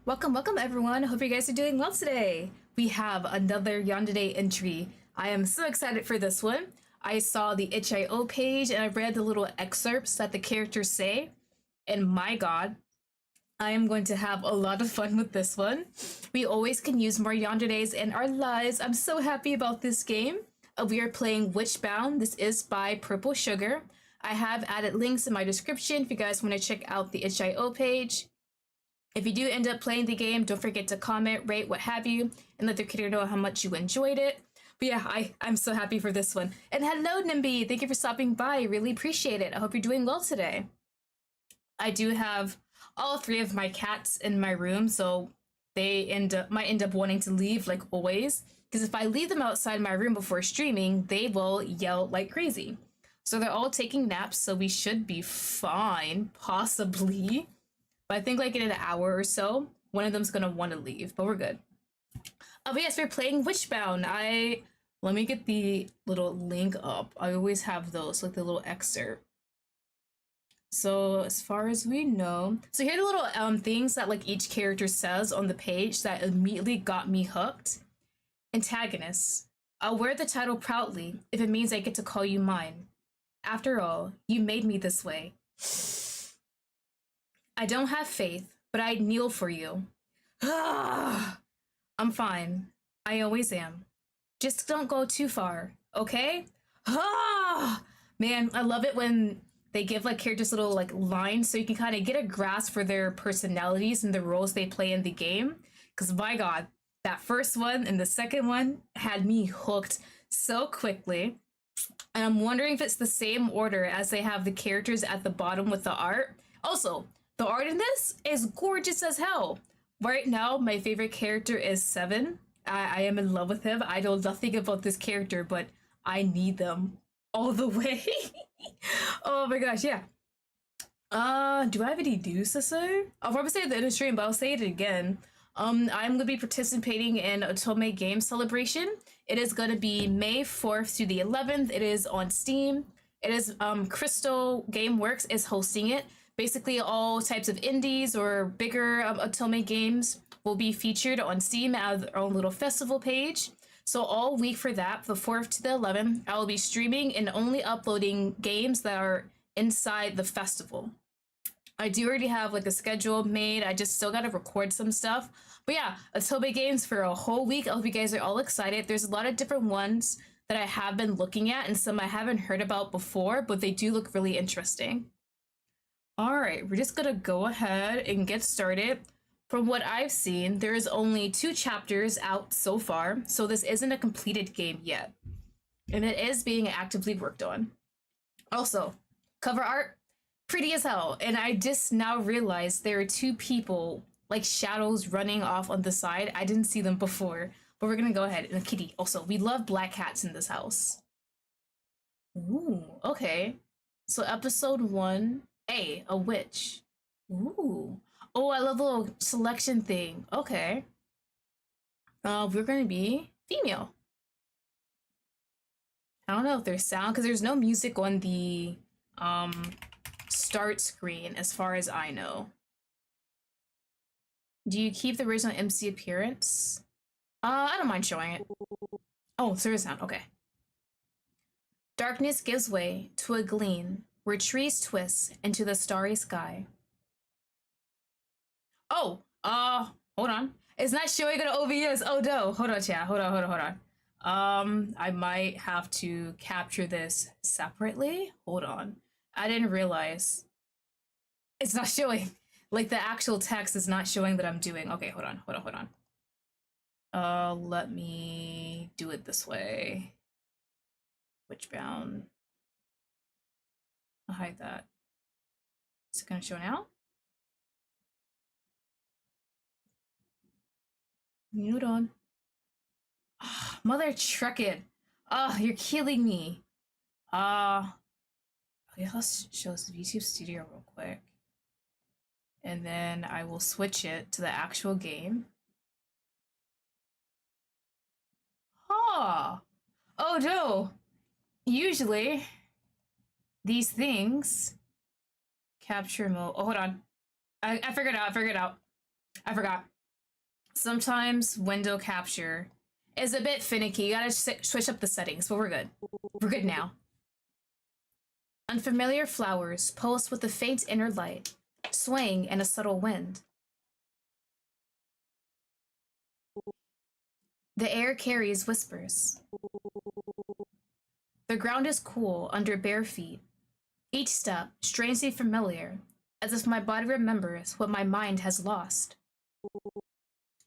Welcome everyone. Hope you guys are doing well today. We have another Yandere entry. I am so excited for this one. I saw the itch.io page and I read the little excerpts that the characters say. And my god, I am going to have a lot of fun with this one. We always can use more yanderes in our lives. I'm so happy about this game. We are playing Witchbound. This is by Purple Sugar. I have added links in my description if you guys want to check out the itch.io page. If you do end up playing the game, don't forget to comment, rate, what have you, and let the creator know how much you enjoyed it. But yeah, I'm so happy for this one. And hello, Nimby. Thank you for stopping by. Really appreciate it. I hope you're doing well today. I do have all three of my cats in my room, so they might end up wanting to leave like always. Because if I leave them outside my room before streaming, they will yell like crazy. So they're all taking naps, so we should be fine, possibly. But I think like in an hour or so, one of them's gonna want to leave, but we're good. But yes, we're playing Witchbound. Let me get the little link up. I always have those, like the little excerpt. So as far as we know, so here are the little things that like each character says on the page that immediately got me hooked. Antagonist. I'll wear the title proudly if it means I get to call you mine. After all, you made me this way. I don't have faith, but I'd kneel for you. I'm fine. I always am. Just don't go too far, okay? Man, I love it when they give like characters little like lines so you can kind of get a grasp for their personalities and the roles they play in the game. Because my god, that first one and the second one had me hooked so quickly. And I'm wondering if it's the same order as they have the characters at the bottom with the art. Also, the art in this is gorgeous as hell. Right now, my favorite character is Sevin. I am in love with him. I know nothing about this character, but I need them all the way. Oh my gosh, yeah. Do I have any news to say? I'll probably say it at the end of the stream, but I'll say it again. I'm gonna be participating in Otome Game Celebration. It is gonna be May 4th through the 11th. It is on Steam. It is Crystal Gameworks is hosting it. Basically, all types of indies or bigger Otome games will be featured on Steam as their own little festival page. So all week for that, the 4th to the 11th, I will be streaming and only uploading games that are inside the festival. I do already have like a schedule made. I just still gotta record some stuff. But yeah, Otome games for a whole week. I hope you guys are all excited. There's a lot of different ones that I have been looking at and some I haven't heard about before, but they do look really interesting. All right, we're just gonna go ahead and get started. From what I've seen, there's only 2 chapters out so far, so this isn't a completed game yet. And it is being actively worked on. Also, cover art, pretty as hell. And I just now realized there are 2 people, like shadows running off on the side. I didn't see them before, but we're gonna go ahead. And a kitty. Also, we love black cats in this house. Ooh, okay. So episode 1, a witch. Ooh. Oh, I love the little selection thing. Okay. We're gonna be female. I don't know if there's sound because there's no music on the start screen as far as I know. Do you keep the original MC appearance? I don't mind showing it. Oh, there is sound. Okay. Darkness gives way to a gleam where trees twist into the starry sky. Oh, hold on. It's not showing an OBS. Oh no. Hold on, chat. Hold on. I might have to capture this separately. Hold on. I didn't realize. It's not showing. Like the actual text is not showing that I'm doing. Okay, hold on. Let me do it this way. Witchbound. I'll hide that. Is it gonna show now? Mute on. Oh, mother trucked. Oh, you're killing me. Okay, let's show this YouTube Studio real quick. And then I will switch it to the actual game. Oh no. Usually these things capture mode. Oh, hold on. I figured it out. I forgot. Sometimes window capture is a bit finicky. You gotta switch up the settings, but we're good. We're good now. Unfamiliar flowers pulse with a faint inner light, swaying in a subtle wind. The air carries whispers. The ground is cool under bare feet, each step strangely familiar, as if my body remembers what my mind has lost.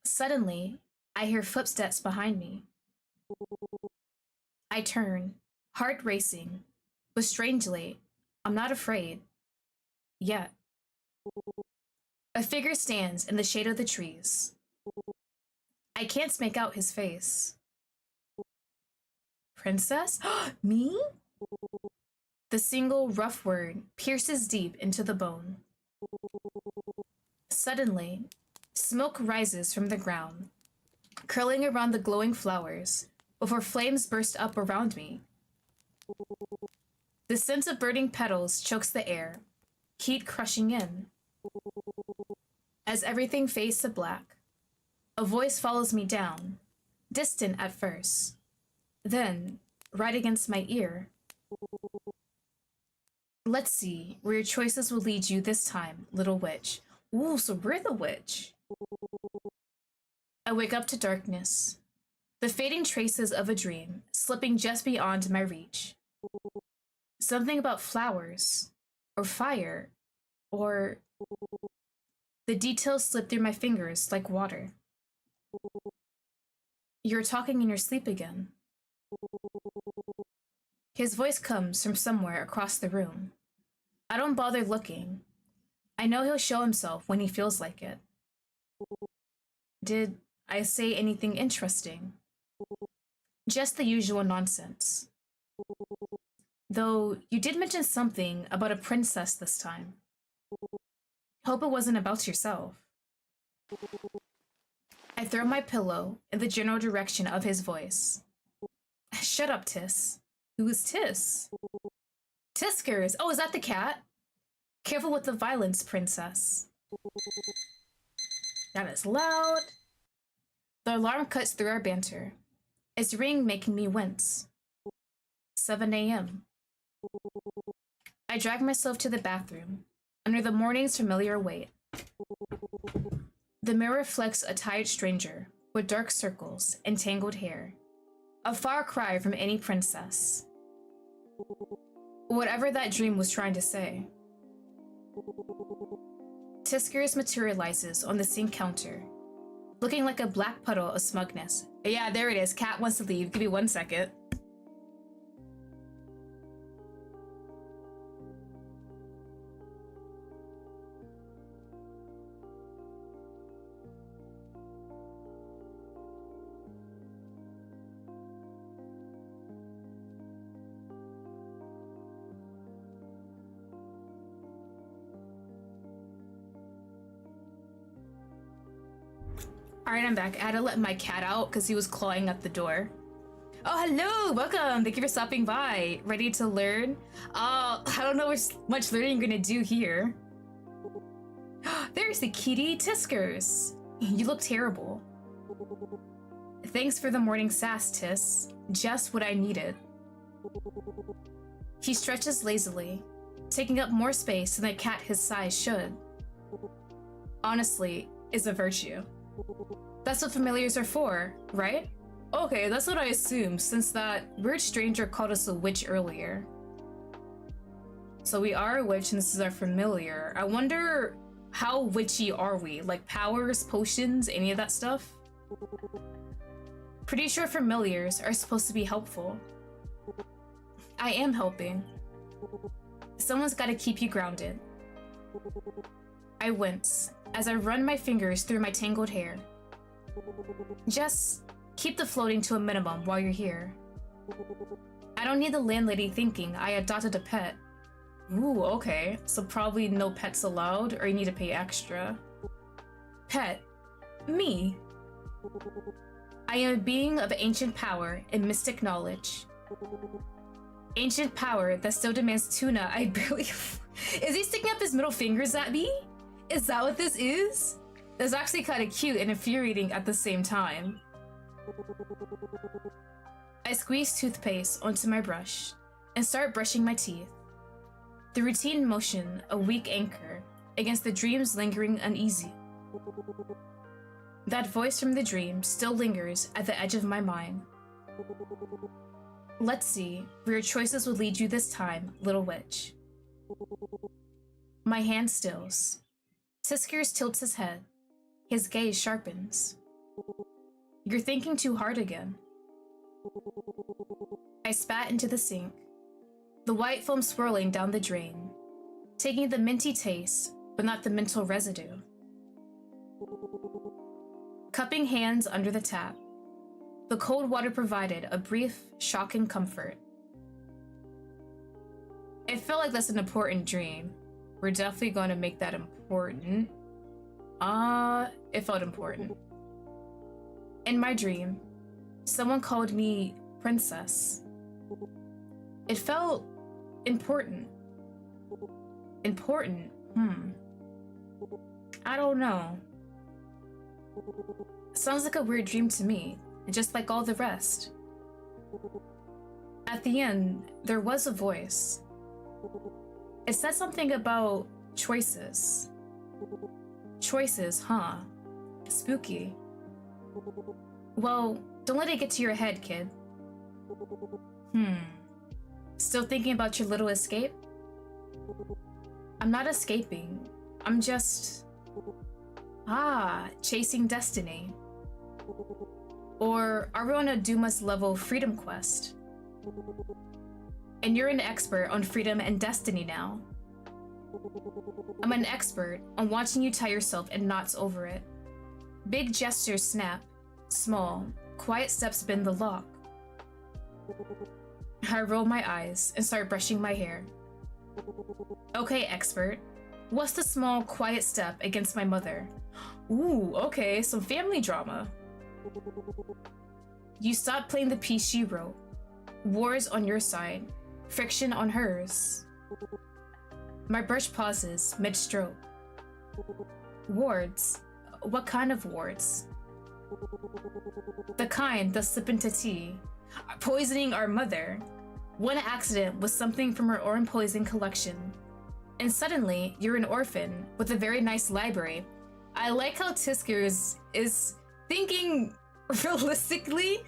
Suddenly, I hear footsteps behind me. I turn, heart racing, but strangely, I'm not afraid. Yet. A figure stands in the shade of the trees. I can't make out his face. Princess? Me? The single rough word pierces deep into the bone. Suddenly, smoke rises from the ground, curling around the glowing flowers before flames burst up around me. The scent of burning petals chokes the air, heat crushing in. As everything fades to black, a voice follows me down, distant at first, then right against my ear. Let's see where your choices will lead you this time, little witch. Ooh, so we're the witch. I wake up to darkness, the fading traces of a dream slipping just beyond my reach. Something about flowers, or fire, or... The details slip through my fingers like water. You're talking in your sleep again. His voice comes from somewhere across the room. I don't bother looking. I know he'll show himself when he feels like it. Did I say anything interesting? Just the usual nonsense. Though you did mention something about a princess this time. Hope it wasn't about yourself. I throw my pillow in the general direction of his voice. Shut up, Tiss. Who is Tiss? Tiskers! Oh, is that the cat? Careful with the violence, princess. That is loud. The alarm cuts through our banter, its ring making me wince. 7 a.m. I drag myself to the bathroom, under the morning's familiar weight. The mirror reflects a tired stranger with dark circles and tangled hair. A far cry from any princess. Whatever that dream was trying to say. Tiskers materializes on the sink counter, looking like a black puddle of smugness. Yeah, there it is. Cat wants to leave. Give me 1 second. All right, I'm back. I had to let my cat out because he was clawing at the door. Oh, hello! Welcome! Thank you for stopping by. Ready to learn? I don't know much learning you're gonna do here. There's the kitty Tiskers. You look terrible. Thanks for the morning sass, Tis. Just what I needed. He stretches lazily, taking up more space than a cat his size should. Honestly, is a virtue. That's what familiars are for, right? Okay, that's what I assumed, since that weird stranger called us a witch earlier. So we are a witch and this is our familiar. I wonder how witchy are we? Like powers, potions, any of that stuff? Pretty sure familiars are supposed to be helpful. I am helping. Someone's gotta keep you grounded. I wince as I run my fingers through my tangled hair. Just keep the floating to a minimum while you're here. I don't need the landlady thinking I adopted a pet. Ooh, okay. So probably no pets allowed, or you need to pay extra. Pet. Me. I am a being of ancient power and mystic knowledge. Ancient power that still demands tuna I barely... Is he sticking up his middle fingers at me? Is that what this is? It's actually kind of cute and infuriating at the same time. I squeeze toothpaste onto my brush and start brushing my teeth. The routine motion, a weak anchor against the dream's lingering uneasy. That voice from the dream still lingers at the edge of my mind. Let's see where your choices will lead you this time, little witch. My hand stills. Tiskers tilts his head. His gaze sharpens. You're thinking too hard again. I spat into the sink, the white foam swirling down the drain, taking the minty taste, but not the mental residue. Cupping hands under the tap, the cold water provided a brief, shocking comfort. It felt like that's an important dream. We're definitely going to make that important. It felt important. In my dream, someone called me princess. It felt important. Important? I don't know. Sounds like a weird dream to me, just like all the rest. At the end, there was a voice. It said something about choices. Choices, huh? Spooky. Well, don't let it get to your head, kid. Still thinking about your little escape? I'm not escaping. I'm just... chasing destiny. Or are we on a Dumas level freedom quest? And you're an expert on freedom and destiny now. I'm an expert on watching you tie yourself in knots over it. Big gestures snap. Small, quiet steps bend the lock. I roll my eyes and start brushing my hair. Okay, expert. What's the small, quiet step against my mother? Ooh, okay, some family drama. You stopped playing the piece she wrote. Wars on your side, friction on hers. My brush pauses mid-stroke. Wards? What kind of wards? The kind that slip into tea, poisoning our mother. One accident was something from her own poison collection. And suddenly, you're an orphan with a very nice library. I like how Tiskers is thinking realistically.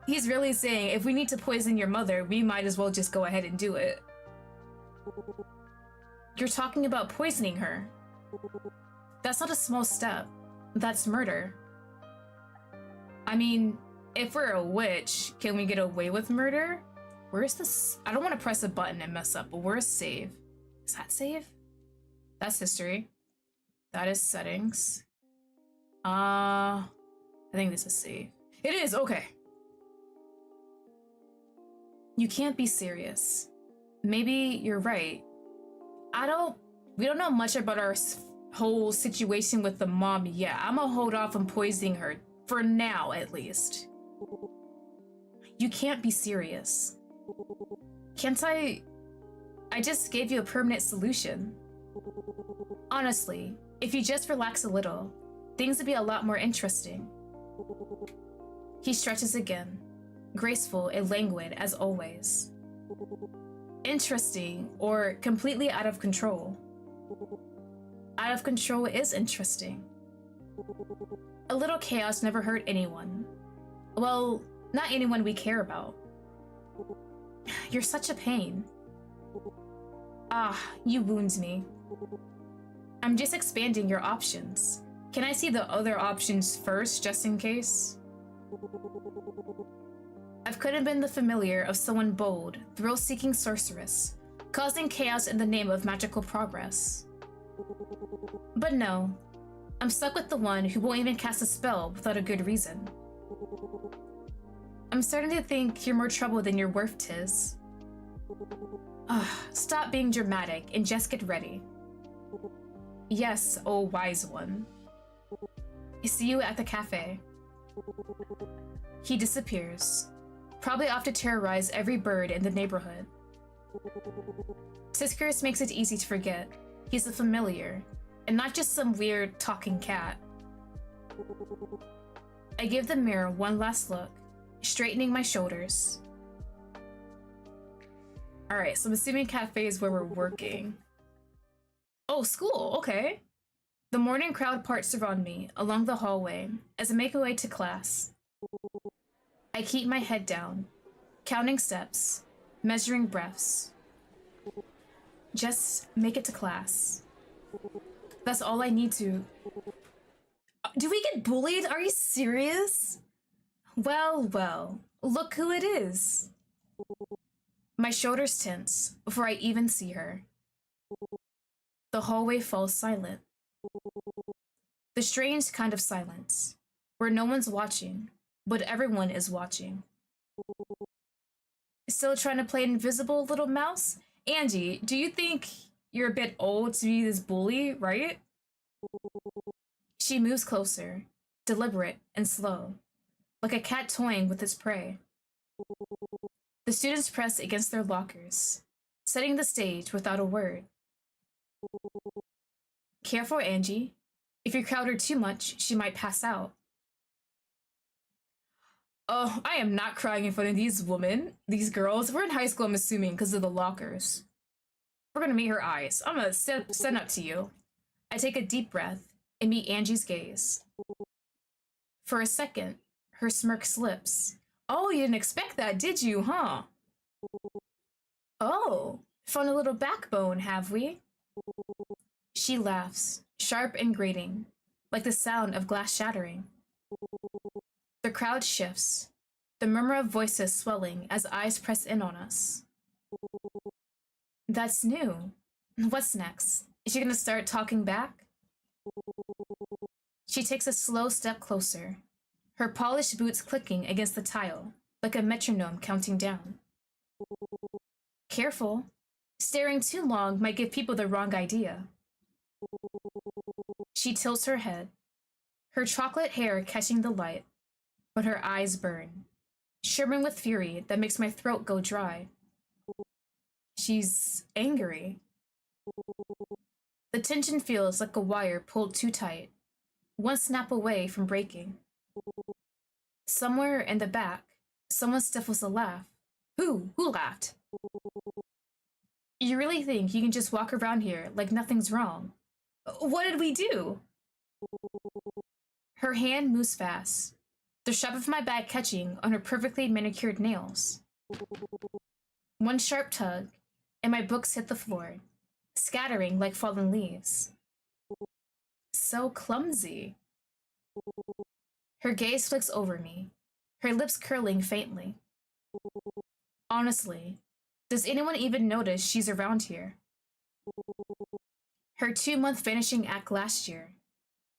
He's really saying, if we need to poison your mother, we might as well just go ahead and do it. You're talking about poisoning her. That's not a small step. That's murder. I mean, if we're a witch, can we get away with murder? Where's this? I don't want to press a button and mess up, but where's save? Is that save? That's history. That is settings. I think this is save. It is, okay. You can't be serious. Maybe you're right. We don't know much about our whole situation with the mom yet. I'm gonna hold off on poisoning her, for now at least. You can't be serious. Can't I just gave you a permanent solution. Honestly, if you just relax a little, things would be a lot more interesting. He stretches again, graceful and languid as always. Interesting, or completely out of control. Out of control is interesting. A little chaos never hurt anyone. Well, not anyone we care about. You're such a pain. You wound me. I'm just expanding your options. Can I see the other options first, just in case? I've could have been the familiar of someone bold, thrill-seeking sorceress, causing chaos in the name of magical progress. But no, I'm stuck with the one who won't even cast a spell without a good reason. I'm starting to think you're more trouble than you're worth, Tiz. Stop being dramatic and just get ready. Yes, oh wise one. See you at the cafe. He disappears, probably off to terrorize every bird in the neighborhood. Tiskers makes it easy to forget he's a familiar, and not just some weird talking cat. I give the mirror one last look, straightening my shoulders. Alright, so I'm assuming cafe is where we're working. Oh, school, okay. The morning crowd parts around me along the hallway as I make my way to class. I keep my head down, counting steps, measuring breaths. Just make it to class. That's all I need to. Do we get bullied? Are you serious? Well, well, look who it is. My shoulders tense before I even see her. The hallway falls silent. The strange kind of silence, where no one's watching, but everyone is watching. Still trying to play invisible, little mouse? Angie, do you think you're a bit old to be this bully, right? She moves closer, deliberate and slow, like a cat toying with its prey. The students press against their lockers, setting the stage without a word. Careful, Angie. If you crowd her too much, she might pass out. Oh, I am not crying in front of these women, these girls. We're in high school, I'm assuming, because of the lockers. We're gonna meet her eyes. I'm gonna stand up to you. I take a deep breath and meet Angie's gaze. For a second, her smirk slips. Oh, you didn't expect that, did you, huh? Oh, found a little backbone, have we? She laughs, sharp and grating, like the sound of glass shattering. The crowd shifts, the murmur of voices swelling as eyes press in on us. That's new. What's next? Is she gonna start talking back? She takes a slow step closer, her polished boots clicking against the tile, like a metronome counting down. Careful. Staring too long might give people the wrong idea. She tilts her head, her chocolate hair catching the light, but her eyes burn, shimmering with fury that makes my throat go dry. She's angry. The tension feels like a wire pulled too tight, one snap away from breaking. Somewhere in the back, someone stifles a laugh. Who? Who laughed? You really think you can just walk around here like nothing's wrong? What did we do? Her hand moves fast, the strap of my bag catching on her perfectly manicured nails. One sharp tug, and my books hit the floor, scattering like fallen leaves. So clumsy. Her gaze flicks over me, her lips curling faintly. Honestly, does anyone even notice she's around here? Her 2-month vanishing act last year,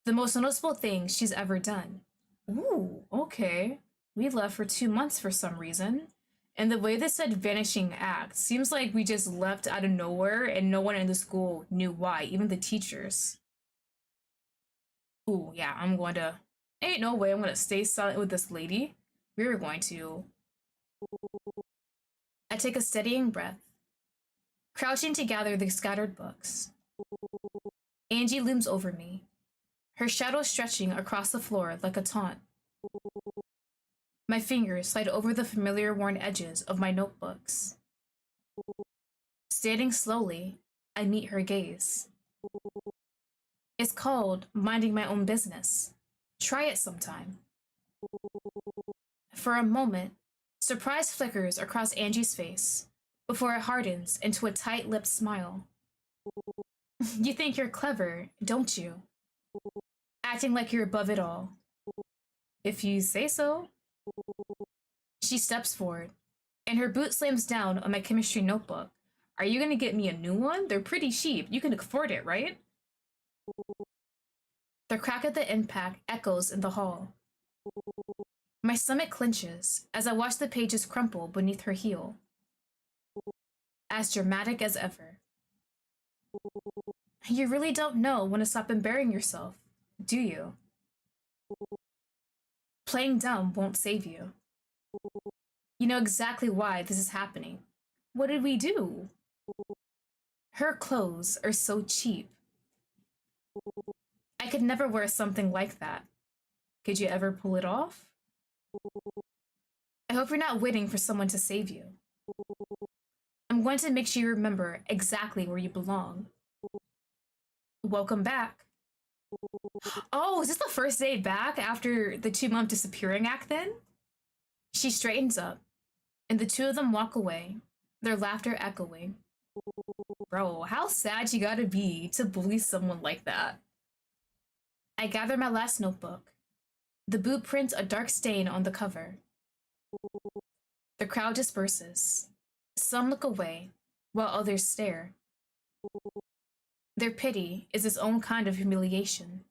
the most noticeable thing she's ever done. Ooh, okay. We left for 2 months for some reason. And the way they said vanishing act seems like we just left out of nowhere and no one in the school knew why, even the teachers. Ooh, yeah, ain't no way I'm gonna stay silent with this lady. We're going to. I take a steadying breath, crouching to gather the scattered books. Angie looms over me, her shadow stretching across the floor like a taunt. My fingers slide over the familiar worn edges of my notebooks. Standing slowly, I meet her gaze. It's called minding my own business. Try it sometime. For a moment, surprise flickers across Angie's face before it hardens into a tight-lipped smile. You think you're clever, don't you? Acting like you're above it all. If you say so. She steps forward, and her boot slams down on my chemistry notebook. Are you gonna get me a new one? They're pretty cheap. You can afford it, right? The crack of the impact echoes in the hall. My stomach clenches as I watch the pages crumple beneath her heel. As dramatic as ever. You really don't know when to stop embarrassing yourself, do you? Playing dumb won't save you. You know exactly why this is happening. What did we do? Her clothes are so cheap. I could never wear something like that. Could you ever pull it off? I hope you're not waiting for someone to save you. I'm going to make sure you remember exactly where you belong. Welcome back. Oh, is this the first day back after the 2-month disappearing act then? She straightens up, and the two of them walk away, their laughter echoing. Bro, how sad you gotta be to bully someone like that. I gather my last notebook. The boot prints a dark stain on the cover. The crowd disperses. Some look away, while others stare. Their pity is its own kind of humiliation.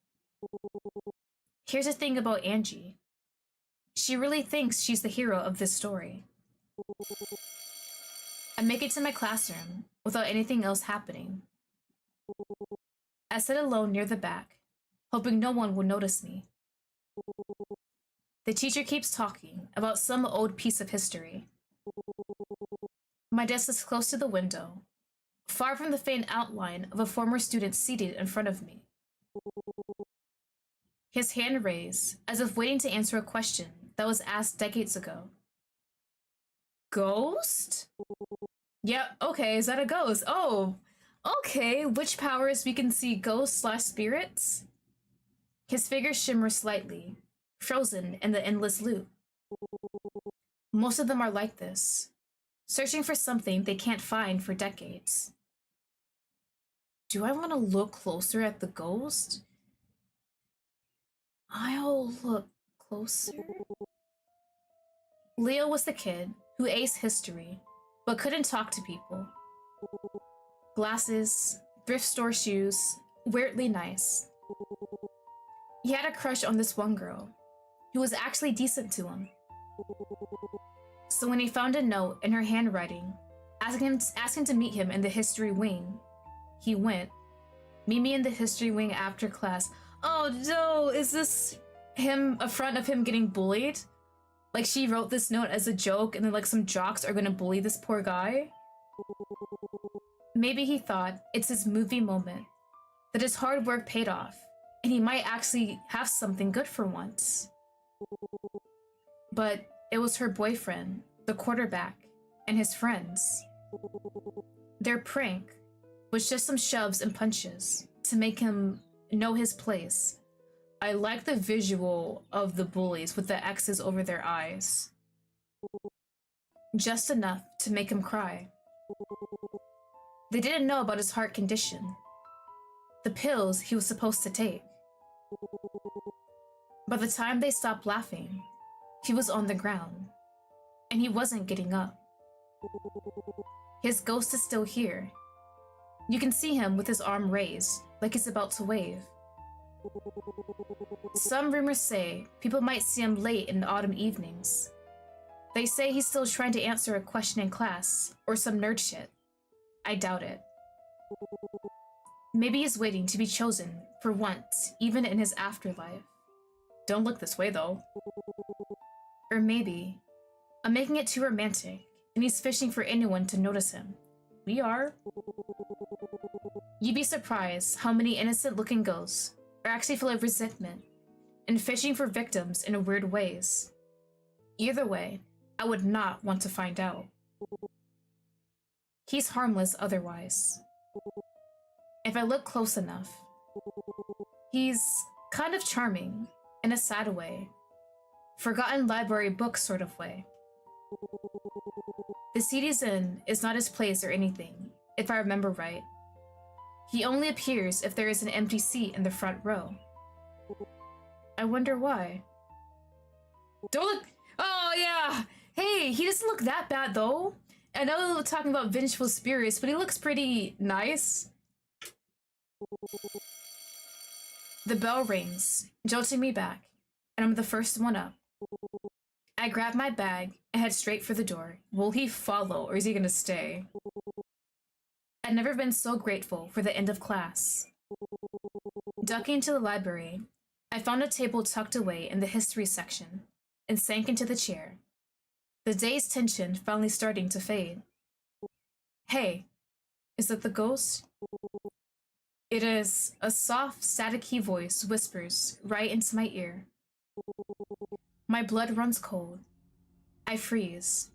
Here's the thing about Angie. She really thinks she's the hero of this story. I make it to my classroom without anything else happening. I sit alone near the back, hoping no one will notice me. The teacher keeps talking about some old piece of history. My desk is close to the window, far from the faint outline of a former student seated in front of me. His hand raised, as if waiting to answer a question that was asked decades ago. Ghost? Yep, okay, is that a ghost? Oh, okay, which powers we can see ghosts/spirits? His figure shimmers slightly, frozen in the endless loop. Most of them are like this, searching for something they can't find for decades. Do I want to look closer at the ghost? I'll look closer. Leo was the kid who aced history, but couldn't talk to people. Glasses, thrift store shoes, weirdly nice. He had a crush on this one girl, who was actually decent to him. So when he found a note in her handwriting, asking to meet him in the history wing, he went. Meet me in the history wing after class. Oh no, is this a front of him getting bullied? Like she wrote this note as a joke and then like some jocks are gonna bully this poor guy? Maybe he thought it's his movie moment, that his hard work paid off, and he might actually have something good for once. But it was her boyfriend, the quarterback, and his friends. Their prank was just some shoves and punches to make him know his place. I like the visual of the bullies with the X's over their eyes. Just enough to make him cry. They didn't know about his heart condition, the pills he was supposed to take. By the time they stopped laughing, he was on the ground, and he wasn't getting up. His ghost is still here. You can see him with his arm raised, like he's about to wave. Some rumors say people might see him late in the autumn evenings. They say he's still trying to answer a question in class, or some nerd shit. I doubt it. Maybe he's waiting to be chosen for once, even in his afterlife. Don't look this way, though. Or maybe I'm making it too romantic, and he's fishing for anyone to notice him. We are. You'd be surprised how many innocent-looking ghosts are actually full of resentment and fishing for victims in weird ways. Either way, I would not want to find out. He's harmless otherwise. If I look close enough, he's kind of charming in a sad way, forgotten library book sort of way. The seat he's in is not his place or anything, if I remember right. He only appears if there is an empty seat in the front row. I wonder why. Don't look! Oh yeah! Hey, he doesn't look that bad though. I know we're talking about vengeful spirits, but he looks pretty nice. The bell rings, jolting me back, and I'm the first one up. I grab my bag and head straight for the door. Will he follow, or is he gonna stay? I'd never been so grateful for the end of class. Ducking into the library, I found a table tucked away in the history section and sank into the chair, the day's tension finally starting to fade. Hey, is that the ghost? It is. A soft, staticky voice whispers right into my ear. My blood runs cold. I freeze,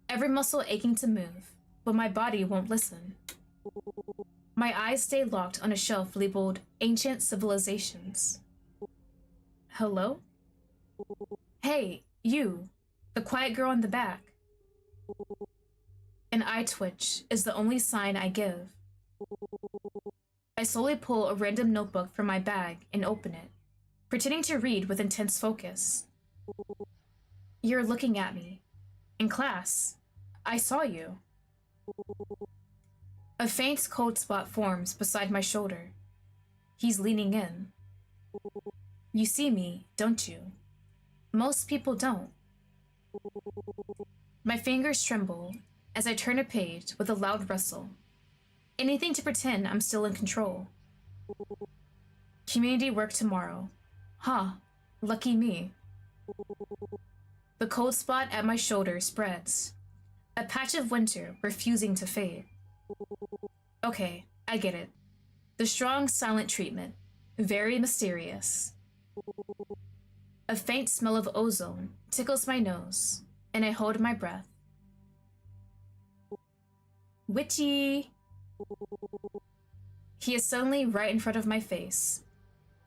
every muscle aching to move, but my body won't listen. My eyes stay locked on a shelf labeled Ancient Civilizations. Hello? Hey, you, the quiet girl in the back. An eye twitch is the only sign I give. I slowly pull a random notebook from my bag and open it, pretending to read with intense focus. You're looking at me. In class. I saw you. A faint cold spot forms beside my shoulder. He's leaning in. You see me, don't you? Most people don't. My fingers tremble as I turn a page with a loud rustle. Anything to pretend I'm still in control. Community work tomorrow. Huh, lucky me. The cold spot at my shoulder spreads. A patch of winter refusing to fade. Okay, I get it. The strong, silent treatment. Very mysterious. A faint smell of ozone tickles my nose, and I hold my breath. Witchy! He is suddenly right in front of my face.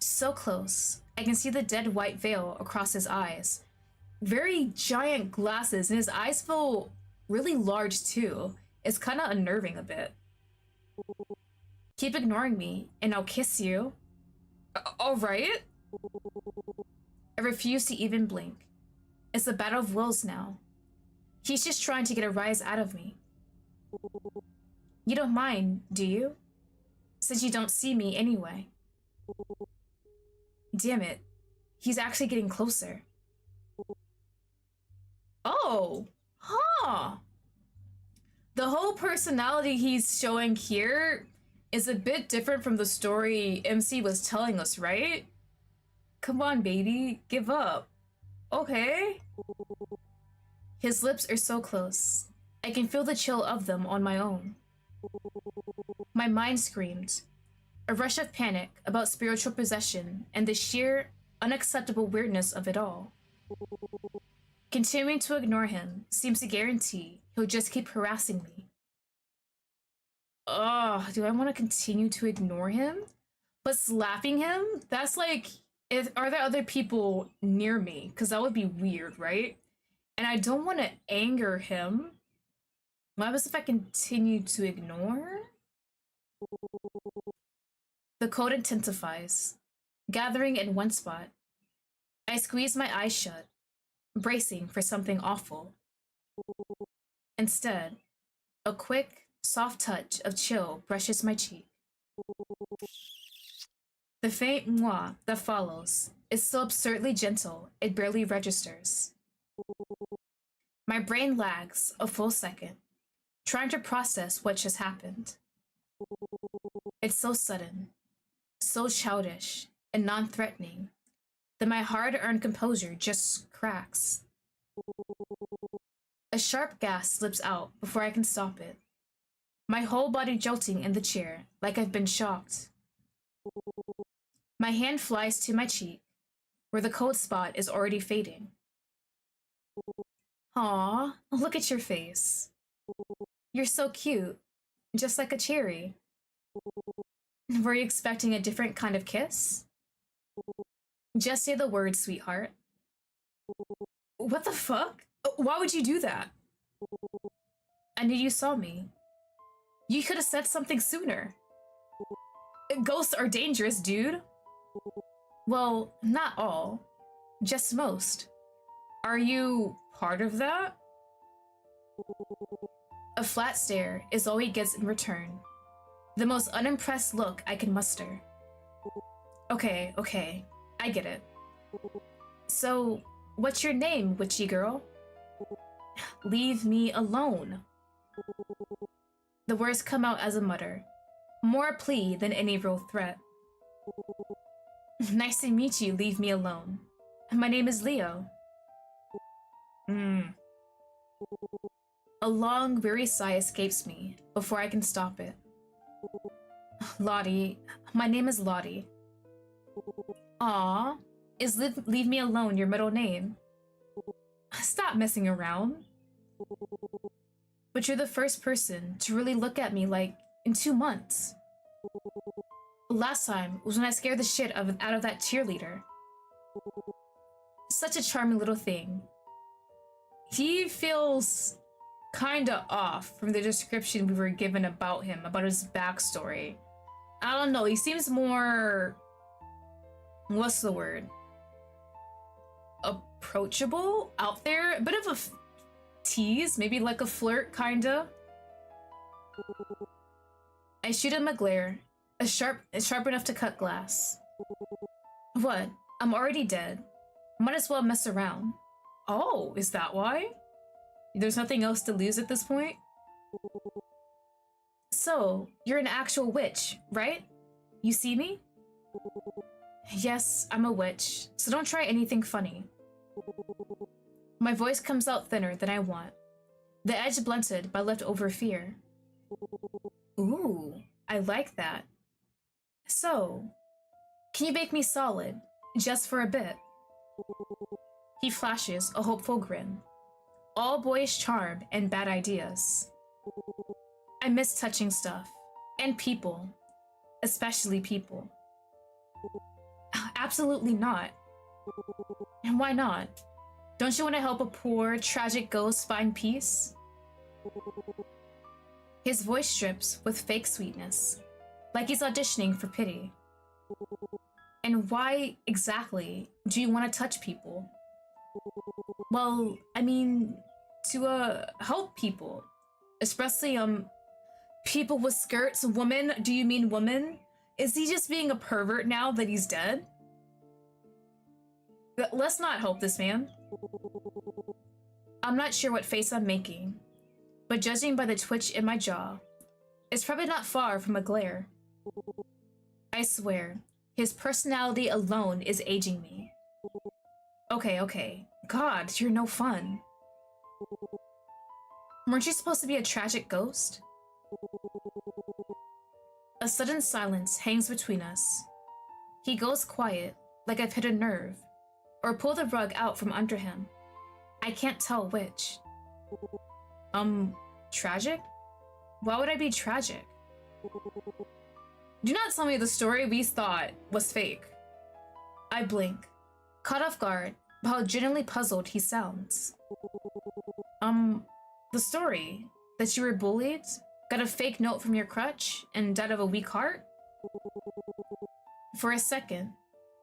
So close, I can see the dead white veil across his eyes. Very giant glasses, and his eyes feel really large too. It's kind of unnerving a bit. Keep ignoring me, and I'll kiss you. Alright? I refuse to even blink. It's a battle of wills now. He's just trying to get a rise out of me. You don't mind, do you? Since you don't see me anyway. Damn it. He's actually getting closer. Oh! Huh! The whole personality he's showing here is a bit different from the story MC was telling us, right? Come on, baby. Give up. Okay. His lips are so close. I can feel the chill of them on my own. My mind screamed. A rush of panic about spiritual possession and the sheer, unacceptable weirdness of it all. Continuing to ignore him seems to guarantee he'll just keep harassing me. Ugh, do I want to continue to ignore him? But slapping him? That's like, are there other people near me? Because that would be weird, right? And I don't want to anger him. What happens if I continue to ignore? The cold intensifies, gathering in one spot. I squeeze my eyes shut, bracing for something awful. Instead, a quick, soft touch of chill brushes my cheek. The faint moi that follows is so absurdly gentle it barely registers. My brain lags a full second, trying to process what just happened. It's so sudden, so childish, and non-threatening that my hard-earned composure just cracks. A sharp gasp slips out before I can stop it, my whole body jolting in the chair like I've been shocked. My hand flies to my cheek, where the cold spot is already fading. Aw, look at your face. You're so cute, just like a cherry. Were you expecting a different kind of kiss? Just say the word, sweetheart. What the fuck? Why would you do that? I knew you saw me. You could have said something sooner. Ghosts are dangerous, dude. Well, not all. Just most. Are you part of that? A flat stare is all he gets in return. The most unimpressed look I can muster. Okay, I get it. So, what's your name, witchy girl? Leave me alone. The words come out as a mutter, more a plea than any real threat. Nice to meet you, leave me alone. My name is Leo. A long, weary sigh escapes me before I can stop it. Lottie. My name is Lottie. Aw, Is leave me alone your middle name? Stop messing around. But you're the first person to really look at me like in 2 months. Last time was when I scared the shit out of that cheerleader. Such a charming little thing. He feels kinda off from the description we were given about him, about his backstory. I don't know, he seems more... what's the word? Approachable? Out there? A bit of a tease, maybe like a flirt, kinda. I shoot him a glare, sharp enough to cut glass. What? I'm already dead. Might as well mess around. Oh, is that why? There's nothing else to lose at this point? So, you're an actual witch, right? You see me? Yes, I'm a witch, so don't try anything funny. My voice comes out thinner than I want, the edge blunted by leftover fear. Ooh, I like that. So, can you make me solid, just for a bit? He flashes a hopeful grin. All boyish charm and bad ideas. I miss touching stuff, and people, especially people. Absolutely not. And why not? Don't you want to help a poor, tragic ghost find peace? His voice strips with fake sweetness, like he's auditioning for pity. And why exactly do you want to touch people? Well, I mean, to help people, especially people with skirts. Woman, do you mean woman? Is he just being a pervert now that he's dead? Let's not help this man. I'm not sure what face I'm making, but judging by the twitch in my jaw, it's probably not far from a glare. I swear, his personality alone is aging me. Okay. God, you're no fun. Weren't you supposed to be a tragic ghost? A sudden silence hangs between us. He goes quiet, like I've hit a nerve, or pulled the rug out from under him. I can't tell which. Tragic? Why would I be tragic? Do not tell me the story we thought was fake. I blink, caught off guard by how genuinely puzzled he sounds. The story that you were bullied, got a fake note from your crutch, and died of a weak heart? For a second,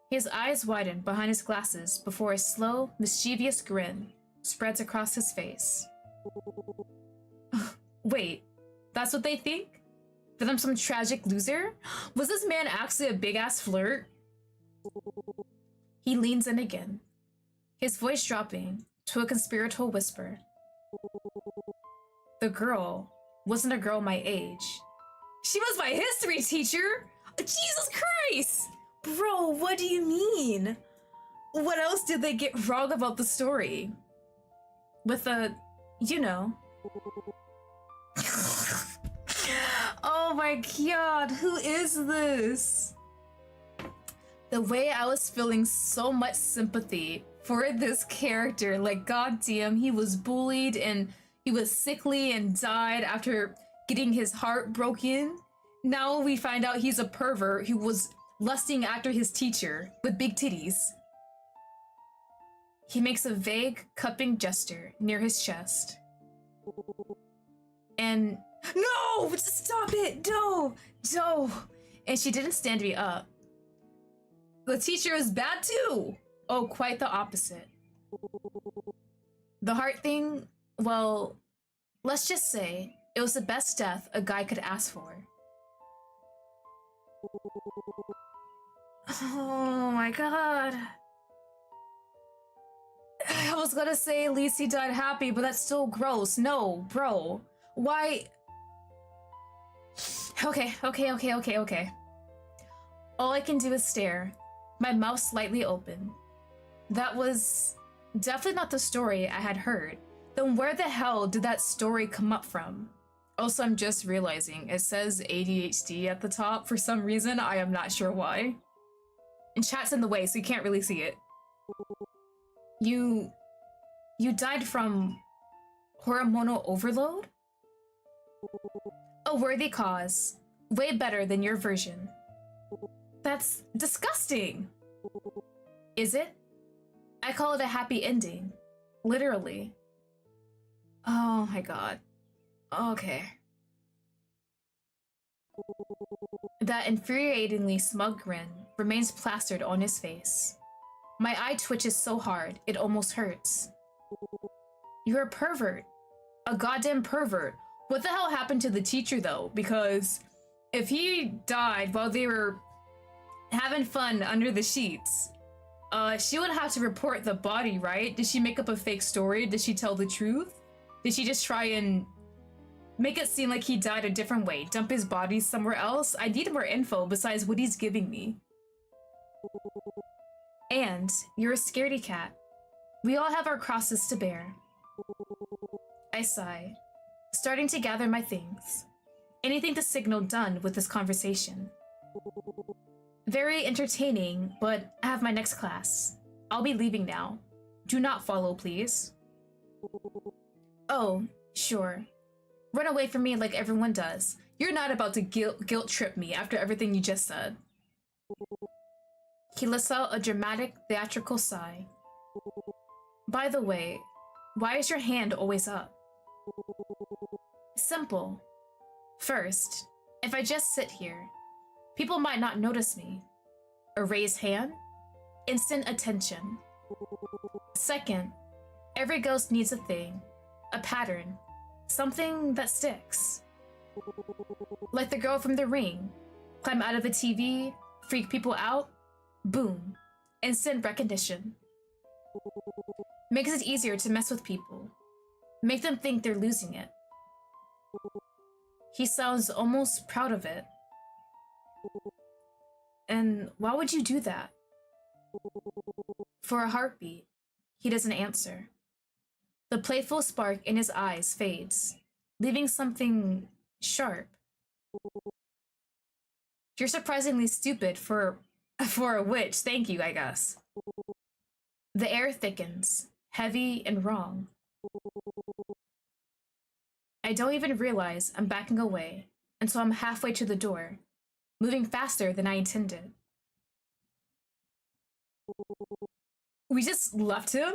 his eyes widen behind his glasses before a slow, mischievous grin spreads across his face. Wait, that's what they think? That I'm some tragic loser? Was this man actually a big-ass flirt? He leans in again, his voice dropping to a conspiratorial whisper. The girl wasn't a girl my age. She was my history teacher! Jesus Christ! Bro, what do you mean? What else did they get wrong about the story? With you know. Oh my god, who is this? The way I was feeling so much sympathy for this character, like goddamn, he was bullied and he was sickly and died after getting his heart broken. Now we find out he's a pervert who was lusting after his teacher with big titties. He makes a vague cupping gesture near his chest. And no, stop it, no. And she didn't stand me up. The teacher is bad too. Oh, quite the opposite. The heart thing, well, let's just say it was the best death a guy could ask for. Oh my god. I was gonna say at least he died happy, but that's still gross. No, bro. Why? Okay. All I can do is stare, my mouth slightly open. That was definitely not the story I had heard. Then where the hell did that story come up from? Also, I'm just realizing it says ADHD at the top for some reason. I am not sure why. And chat's in the way, so you can't really see it. You died from hormonal overload? A worthy cause. Way better than your version. That's disgusting. Is it? I call it a happy ending. Literally. Oh my god. Okay. That infuriatingly smug grin remains plastered on his face. My eye twitches so hard, it almost hurts. You're a pervert. A goddamn pervert. What the hell happened to the teacher, though? Because if he died while they were having fun under the sheets, she would have to report the body, right? Did she make up a fake story? Did she tell the truth? Did she just try and make it seem like he died a different way? Dump his body somewhere else? I need more info besides what he's giving me. And you're a scaredy cat. We all have our crosses to bear. I sigh, starting to gather my things. Anything to signal done with this conversation. Very entertaining, but I have my next class. I'll be leaving now. Do not follow, please. Oh, sure. Run away from me like everyone does. You're not about to guilt trip me after everything you just said. He lets out a dramatic, theatrical sigh. By the way, why is your hand always up? Simple. First, if I just sit here, people might not notice me. A raised hand? Instant attention. Second, every ghost needs a thing, a pattern, something that sticks. Like the girl from The Ring. Climb out of the TV, freak people out, boom, instant recognition. Makes it easier to mess with people. Make them think they're losing it. He sounds almost proud of it. And why would you do that? For a heartbeat, he doesn't answer. The playful spark in his eyes fades, leaving something sharp. You're surprisingly stupid for a witch, thank you, I guess. The air thickens, heavy and wrong. I don't even realize I'm backing away until I'm halfway to the door, moving faster than I intended. We just left him?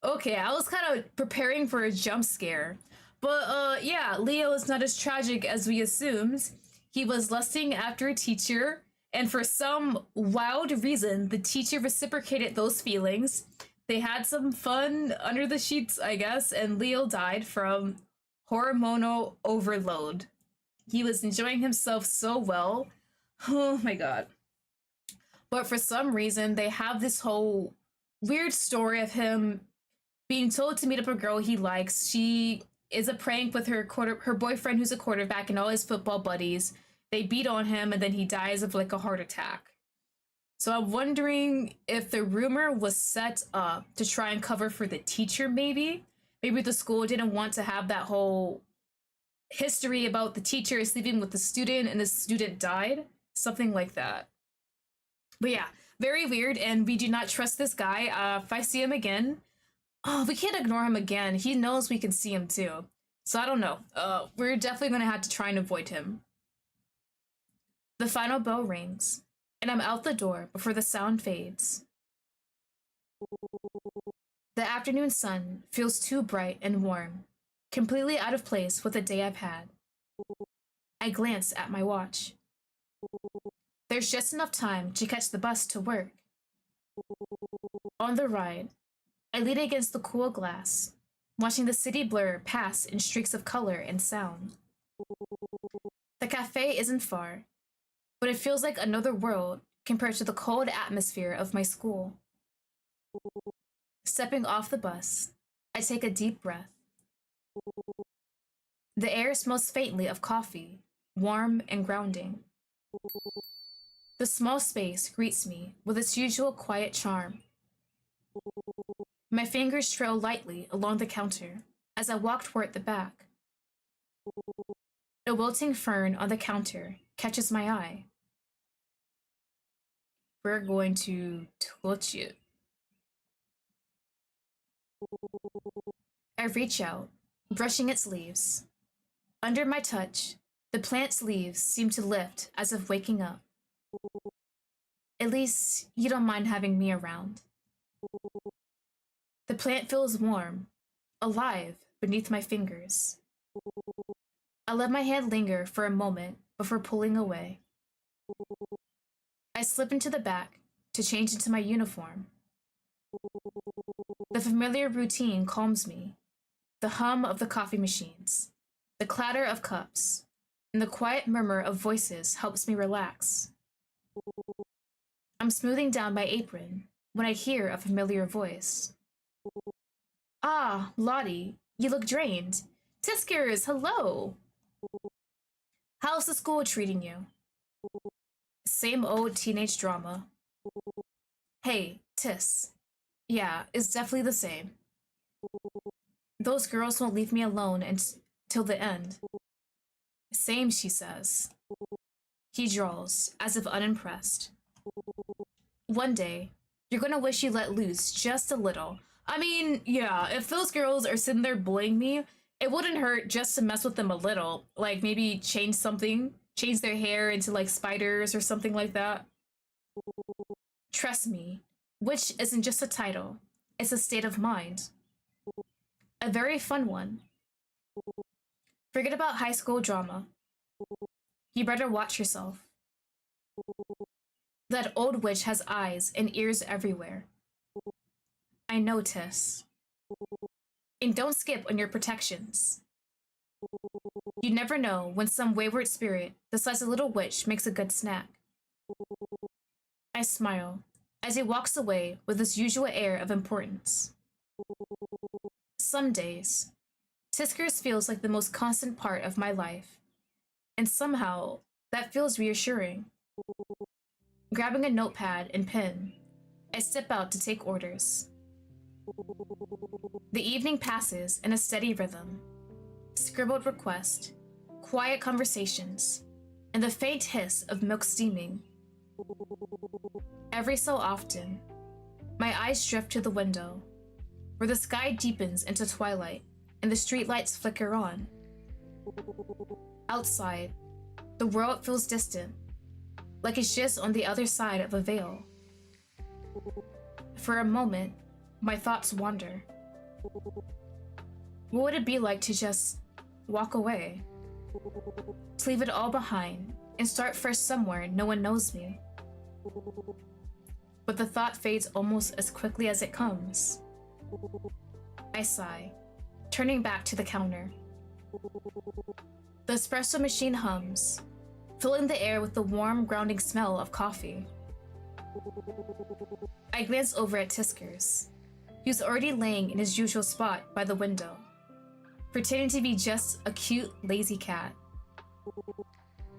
Okay, I was kind of preparing for a jump scare. But yeah, Leo is not as tragic as we assumed. He was lusting after a teacher, and for some wild reason, the teacher reciprocated those feelings. They had some fun under the sheets, I guess, and Leo died from hormonal overload. He was enjoying himself so well. Oh my god. But for some reason, they have this whole weird story of him being told to meet up a girl he likes. She is a prank with her boyfriend who's a quarterback and all his football buddies. They beat on him and then he dies of like a heart attack. So I'm wondering if the rumor was set up to try and cover for the teacher, maybe? Maybe the school didn't want to have that whole history about the teacher sleeping with the student and the student died. Something like that. But yeah, very weird, and we do not trust this guy. If I see him again, oh, we can't ignore him again. He knows we can see him too. So I don't know. We're definitely gonna have to try and avoid him. The final bell rings, and I'm out the door before the sound fades. The afternoon sun feels too bright and warm, completely out of place with the day I've had. I glance at my watch. There's just enough time to catch the bus to work. On the ride, I lean against the cool glass, watching the city blur past in streaks of color and sound. The cafe isn't far, but it feels like another world compared to the cold atmosphere of my school. Stepping off the bus, I take a deep breath. The air smells faintly of coffee, warm and grounding. The small space greets me with its usual quiet charm. My fingers trail lightly along the counter as I walk toward the back. A wilting fern on the counter catches my eye. We're going to touch it. I reach out, brushing its leaves. Under my touch, the plant's leaves seem to lift as if waking up. At least you don't mind having me around. The plant feels warm, alive beneath my fingers. I let my hand linger for a moment before pulling away. I slip into the back to change into my uniform. The familiar routine calms me. The hum of the coffee machines, the clatter of cups, and the quiet murmur of voices helps me relax. I'm smoothing down my apron when I hear a familiar voice. Ah, Lottie, you look drained. Tiskers, hello! How's the school treating you? Same old teenage drama. Hey, Tis. Yeah, it's definitely the same. Those girls won't leave me alone until the end. Same, she says. He drawls, as if unimpressed. One day, you're gonna wish you let loose just a little. I mean, yeah, if those girls are sitting there bullying me, it wouldn't hurt just to mess with them a little. Like maybe change something, change their hair into like spiders or something like that. Trust me, witch isn't just a title, it's a state of mind. A very fun one. Forget about high school drama. You better watch yourself. That old witch has eyes and ears everywhere. I know, Tiss. And don't skip on your protections. You never know when some wayward spirit, the size of a little witch, makes a good snack. I smile as he walks away with his usual air of importance. Some days, Tiskers feels like the most constant part of my life, and somehow that feels reassuring. Grabbing a notepad and pen, I step out to take orders. The evening passes in a steady rhythm. Scribbled request, quiet conversations, and the faint hiss of milk steaming. Every so often, my eyes drift to the window, where the sky deepens into twilight and the streetlights flicker on. Outside, the world feels distant, like it's just on the other side of a veil. For a moment, my thoughts wander. What would it be like to just walk away? To leave it all behind and start fresh somewhere no one knows me? But the thought fades almost as quickly as it comes. I sigh, turning back to the counter. The espresso machine hums, filling the air with the warm, grounding smell of coffee. I glance over at Tiskers, who's already laying in his usual spot by the window, pretending to be just a cute, lazy cat.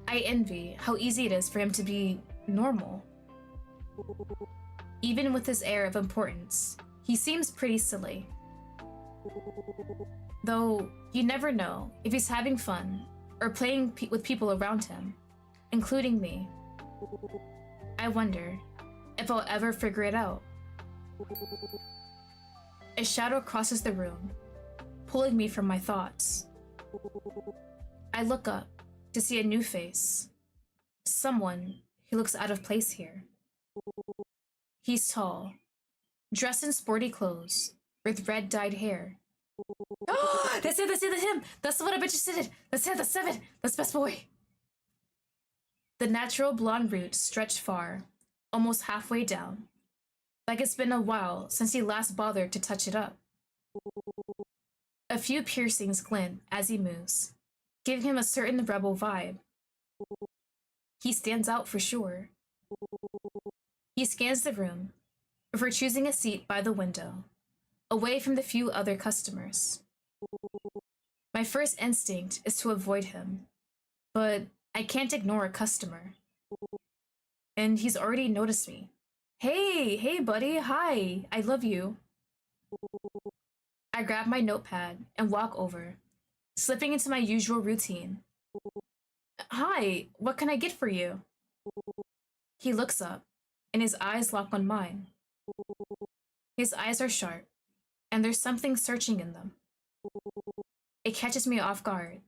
I envy how easy it is for him to be normal. Even with his air of importance, he seems pretty silly. Though, you never know if he's having fun or playing with people around him, including me. I wonder if I'll ever figure it out. A shadow crosses the room, pulling me from my thoughts. I look up to see a new face, someone who looks out of place here. He's tall, dressed in sporty clothes, with red dyed hair. That's it, that's him! That's the one I bet you said it! That's him, that's Sevin! That's best boy! The natural blonde roots stretch far, almost halfway down, like it's been a while since he last bothered to touch it up. A few piercings glint as he moves, giving him a certain rebel vibe. He stands out for sure. He scans the room before choosing a seat by the window, away from the few other customers. My first instinct is to avoid him, but I can't ignore a customer. And he's already noticed me. Hey, buddy, hi, I love you. I grab my notepad and walk over, slipping into my usual routine. Hi, what can I get for you? He looks up, and his eyes lock on mine. His eyes are sharp, and there's something searching in them. It catches me off guard,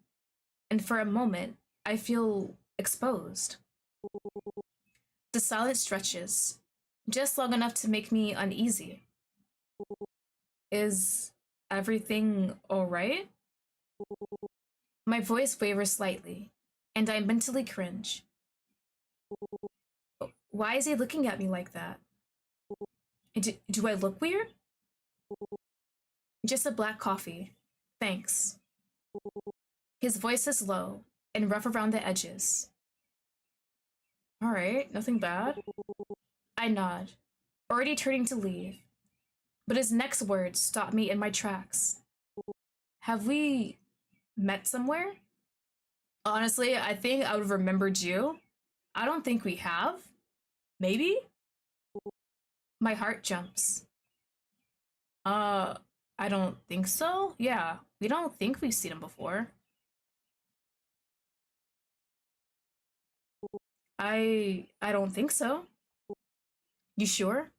and for a moment, I feel exposed. The silence stretches, just long enough to make me uneasy. Is everything alright? My voice wavers slightly, and I mentally cringe. Why is he looking at me like that? Do I look weird? Just a black coffee. Thanks. His voice is low and rough around the edges. Alright, nothing bad. I nod, already turning to leave, but his next words stop me in my tracks. Have we met somewhere? Honestly, I think I would have remembered you. I don't think we have. Maybe? My heart jumps. I don't think so. Yeah, we don't think we've seen him before. I don't think so. You sure?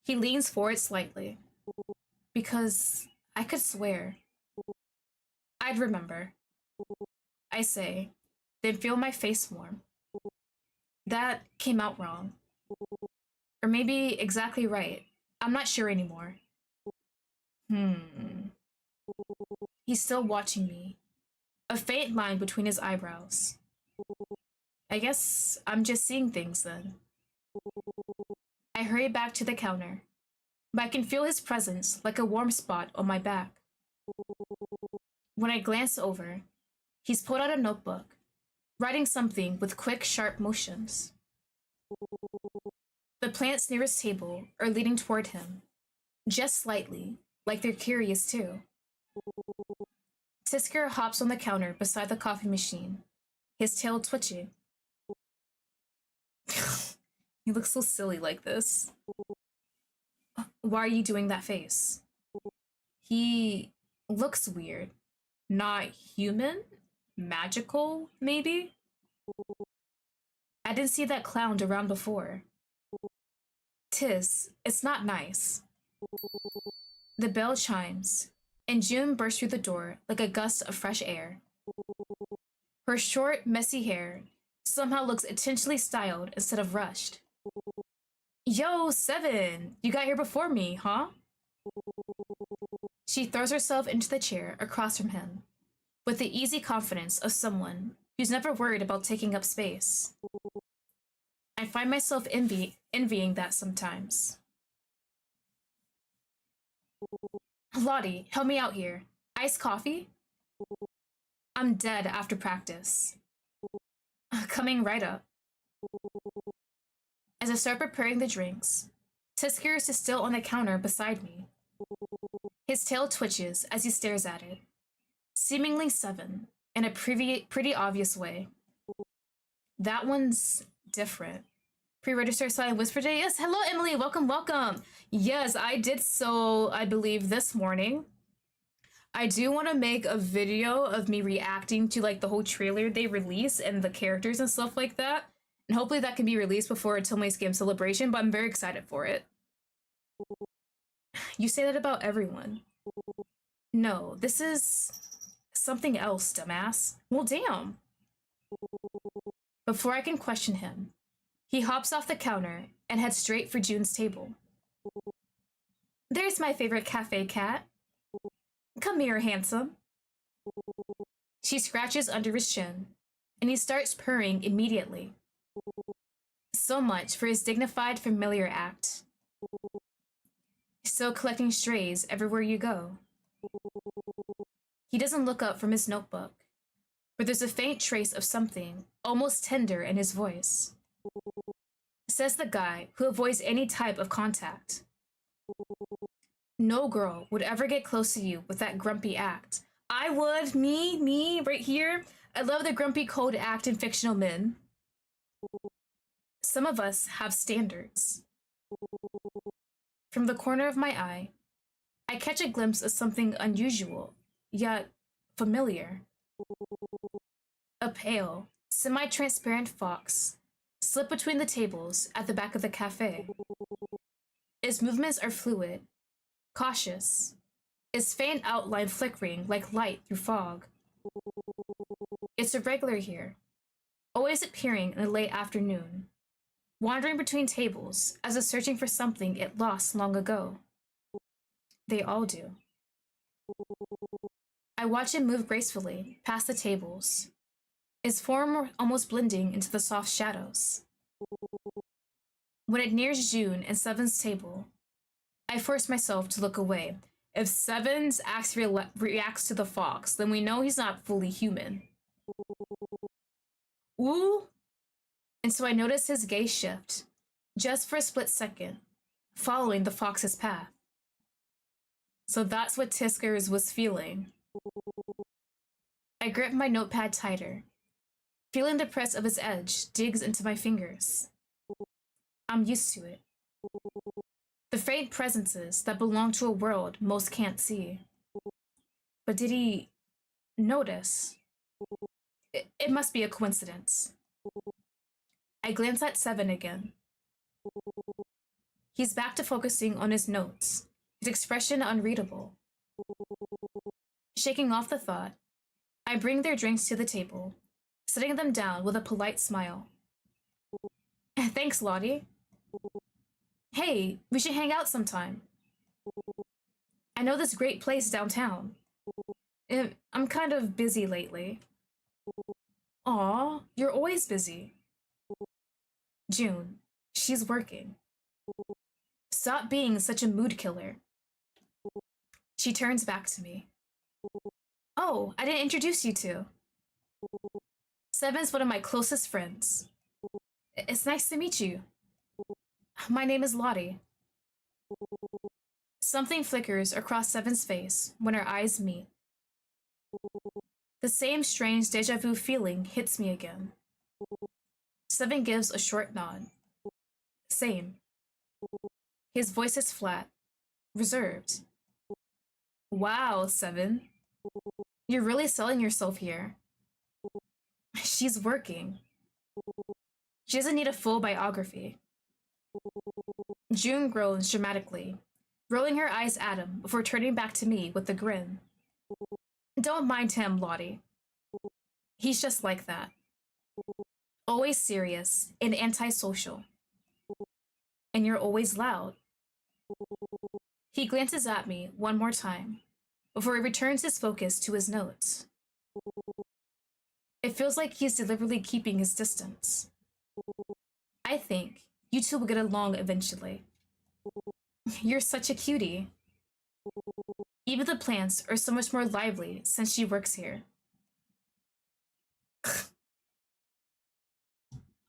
He leans forward slightly. Because I could swear. I'd remember. I say, then feel my face warm. That came out wrong. Or maybe exactly right. I'm not sure anymore. He's still watching me. A faint line between his eyebrows. I guess I'm just seeing things then. I hurry back to the counter, but I can feel his presence like a warm spot on my back. When I glance over, he's pulled out a notebook, writing something with quick, sharp motions. The plants near his table are leaning toward him, just slightly, like they're curious too. Tisker hops on the counter beside the coffee machine, his tail twitching. He looks so silly like this. Why are you doing that face? He looks weird. Not human? Magical, maybe? I didn't see that clown around before. It's not nice. The bell chimes, and June bursts through the door like a gust of fresh air. Her short, messy hair somehow looks intentionally styled instead of rushed. Yo, Sevin! You got here before me, huh? She throws herself into the chair across from him, with the easy confidence of someone who's never worried about taking up space. I find myself envying that sometimes. Lottie, help me out here. Iced coffee? I'm dead after practice. Coming right up. As I start preparing the drinks, Tiskers is still on the counter beside me. His tail twitches as he stares at it, seemingly Sevin, in a pretty obvious way. That one's different. Pre-register sign whisper day. Yes, hello Emily, welcome, welcome. Yes, I did so, I believe, this morning. I do want to make a video of me reacting to like the whole trailer they release and the characters and stuff like that. And hopefully that can be released before Tomoe's Game Celebration, but I'm very excited for it. You say that about everyone. No, this is something else, dumbass. Well, damn. Before I can question him, he hops off the counter and heads straight for June's table. There's my favorite cafe cat. Come here, handsome. She scratches under his chin, and he starts purring immediately. So much for his dignified, familiar act. Still collecting strays everywhere you go. He doesn't look up from his notebook, but there's a faint trace of something almost tender in his voice. Says the guy who avoids any type of contact. No girl would ever get close to you with that grumpy act. I would, me, right here. I love the grumpy cold act in fictional men. Some of us have standards. From the corner of my eye, I catch a glimpse of something unusual, yet familiar. A pale, semi-transparent fox slip between the tables at the back of the cafe. Its movements are fluid, cautious, its faint outline flickering like light through fog. It's irregular here, always appearing in the late afternoon, wandering between tables as if searching for something it lost long ago. They all do. I watch it move gracefully past the tables, its form almost blending into the soft shadows. When it nears June and Seven's table, I force myself to look away. If Seven's axe reacts to the fox, then we know he's not fully human. Ooh! And so I notice his gaze shift, just for a split second, following the fox's path. So that's what Tiskers was feeling. I grip my notepad tighter, feeling the press of its edge digs into my fingers. I'm used to it. The faint presences that belong to a world most can't see. But did he notice? It must be a coincidence. I glance at Sevin again. He's back to focusing on his notes, his expression unreadable. Shaking off the thought, I bring their drinks to the table, setting them down with a polite smile. Thanks, Lottie. Hey, we should hang out sometime. I know this great place downtown. I'm kind of busy lately. Aw, you're always busy. June, she's working. Stop being such a mood killer. She turns back to me. Oh, I didn't introduce you to. Seven's one of my closest friends. It's nice to meet you. My name is Lottie. Something flickers across Seven's face when our eyes meet. The same strange deja vu feeling hits me again. Sevin gives a short nod. Same. His voice is flat, reserved. Wow, Sevin. You're really selling yourself here. She's working. She doesn't need a full biography. June groans dramatically, rolling her eyes at him before turning back to me with a grin. Don't mind him, Lottie. He's just like that. Always serious and antisocial. And you're always loud. He glances at me one more time before he returns his focus to his notes. It feels like he's deliberately keeping his distance. I think you two will get along eventually. You're such a cutie. Even the plants are so much more lively since she works here.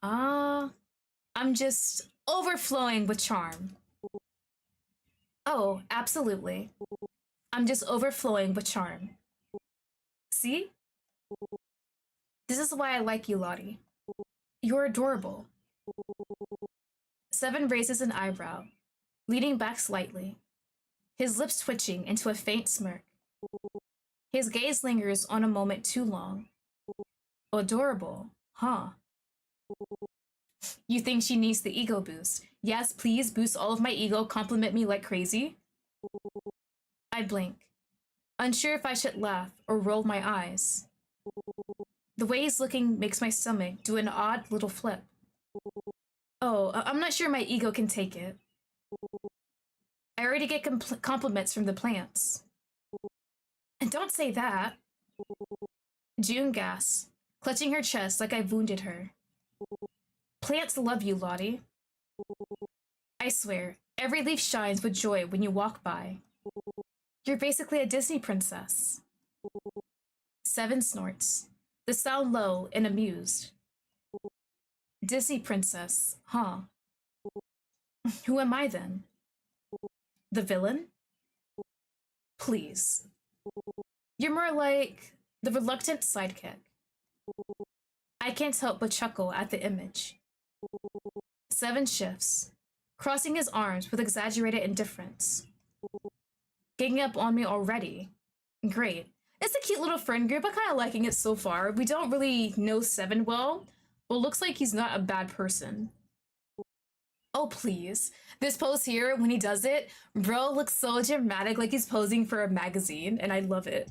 I'm just overflowing with charm. Oh, absolutely. I'm just overflowing with charm. See? This is why I like you, Lottie. You're adorable. Sevin raises an eyebrow, leaning back slightly, his lips twitching into a faint smirk. His gaze lingers on a moment too long. Adorable, huh? You think she needs the ego boost? Yes, please boost all of my ego, compliment me like crazy? I blink, unsure if I should laugh or roll my eyes. The way he's looking makes my stomach do an odd little flip. Oh, I'm not sure my ego can take it. I already get compliments from the plants. And don't say that. June gasps, clutching her chest like I wounded her. Plants love you, Lottie. I swear, every leaf shines with joy when you walk by. You're basically a Disney princess. Sevin snorts, the sound low and amused. Disney princess, huh? Who am I then? The villain? Please. You're more like the reluctant sidekick. I can't help but chuckle at the image. Sevin shifts, crossing his arms with exaggerated indifference. Ganging up on me already. Great. It's a cute little friend group. I'm kind of liking it so far. We don't really know Sevin well, Well, looks like he's not a bad person. Oh, please. This pose here, when he does it, bro looks so dramatic, like he's posing for a magazine, and I love it.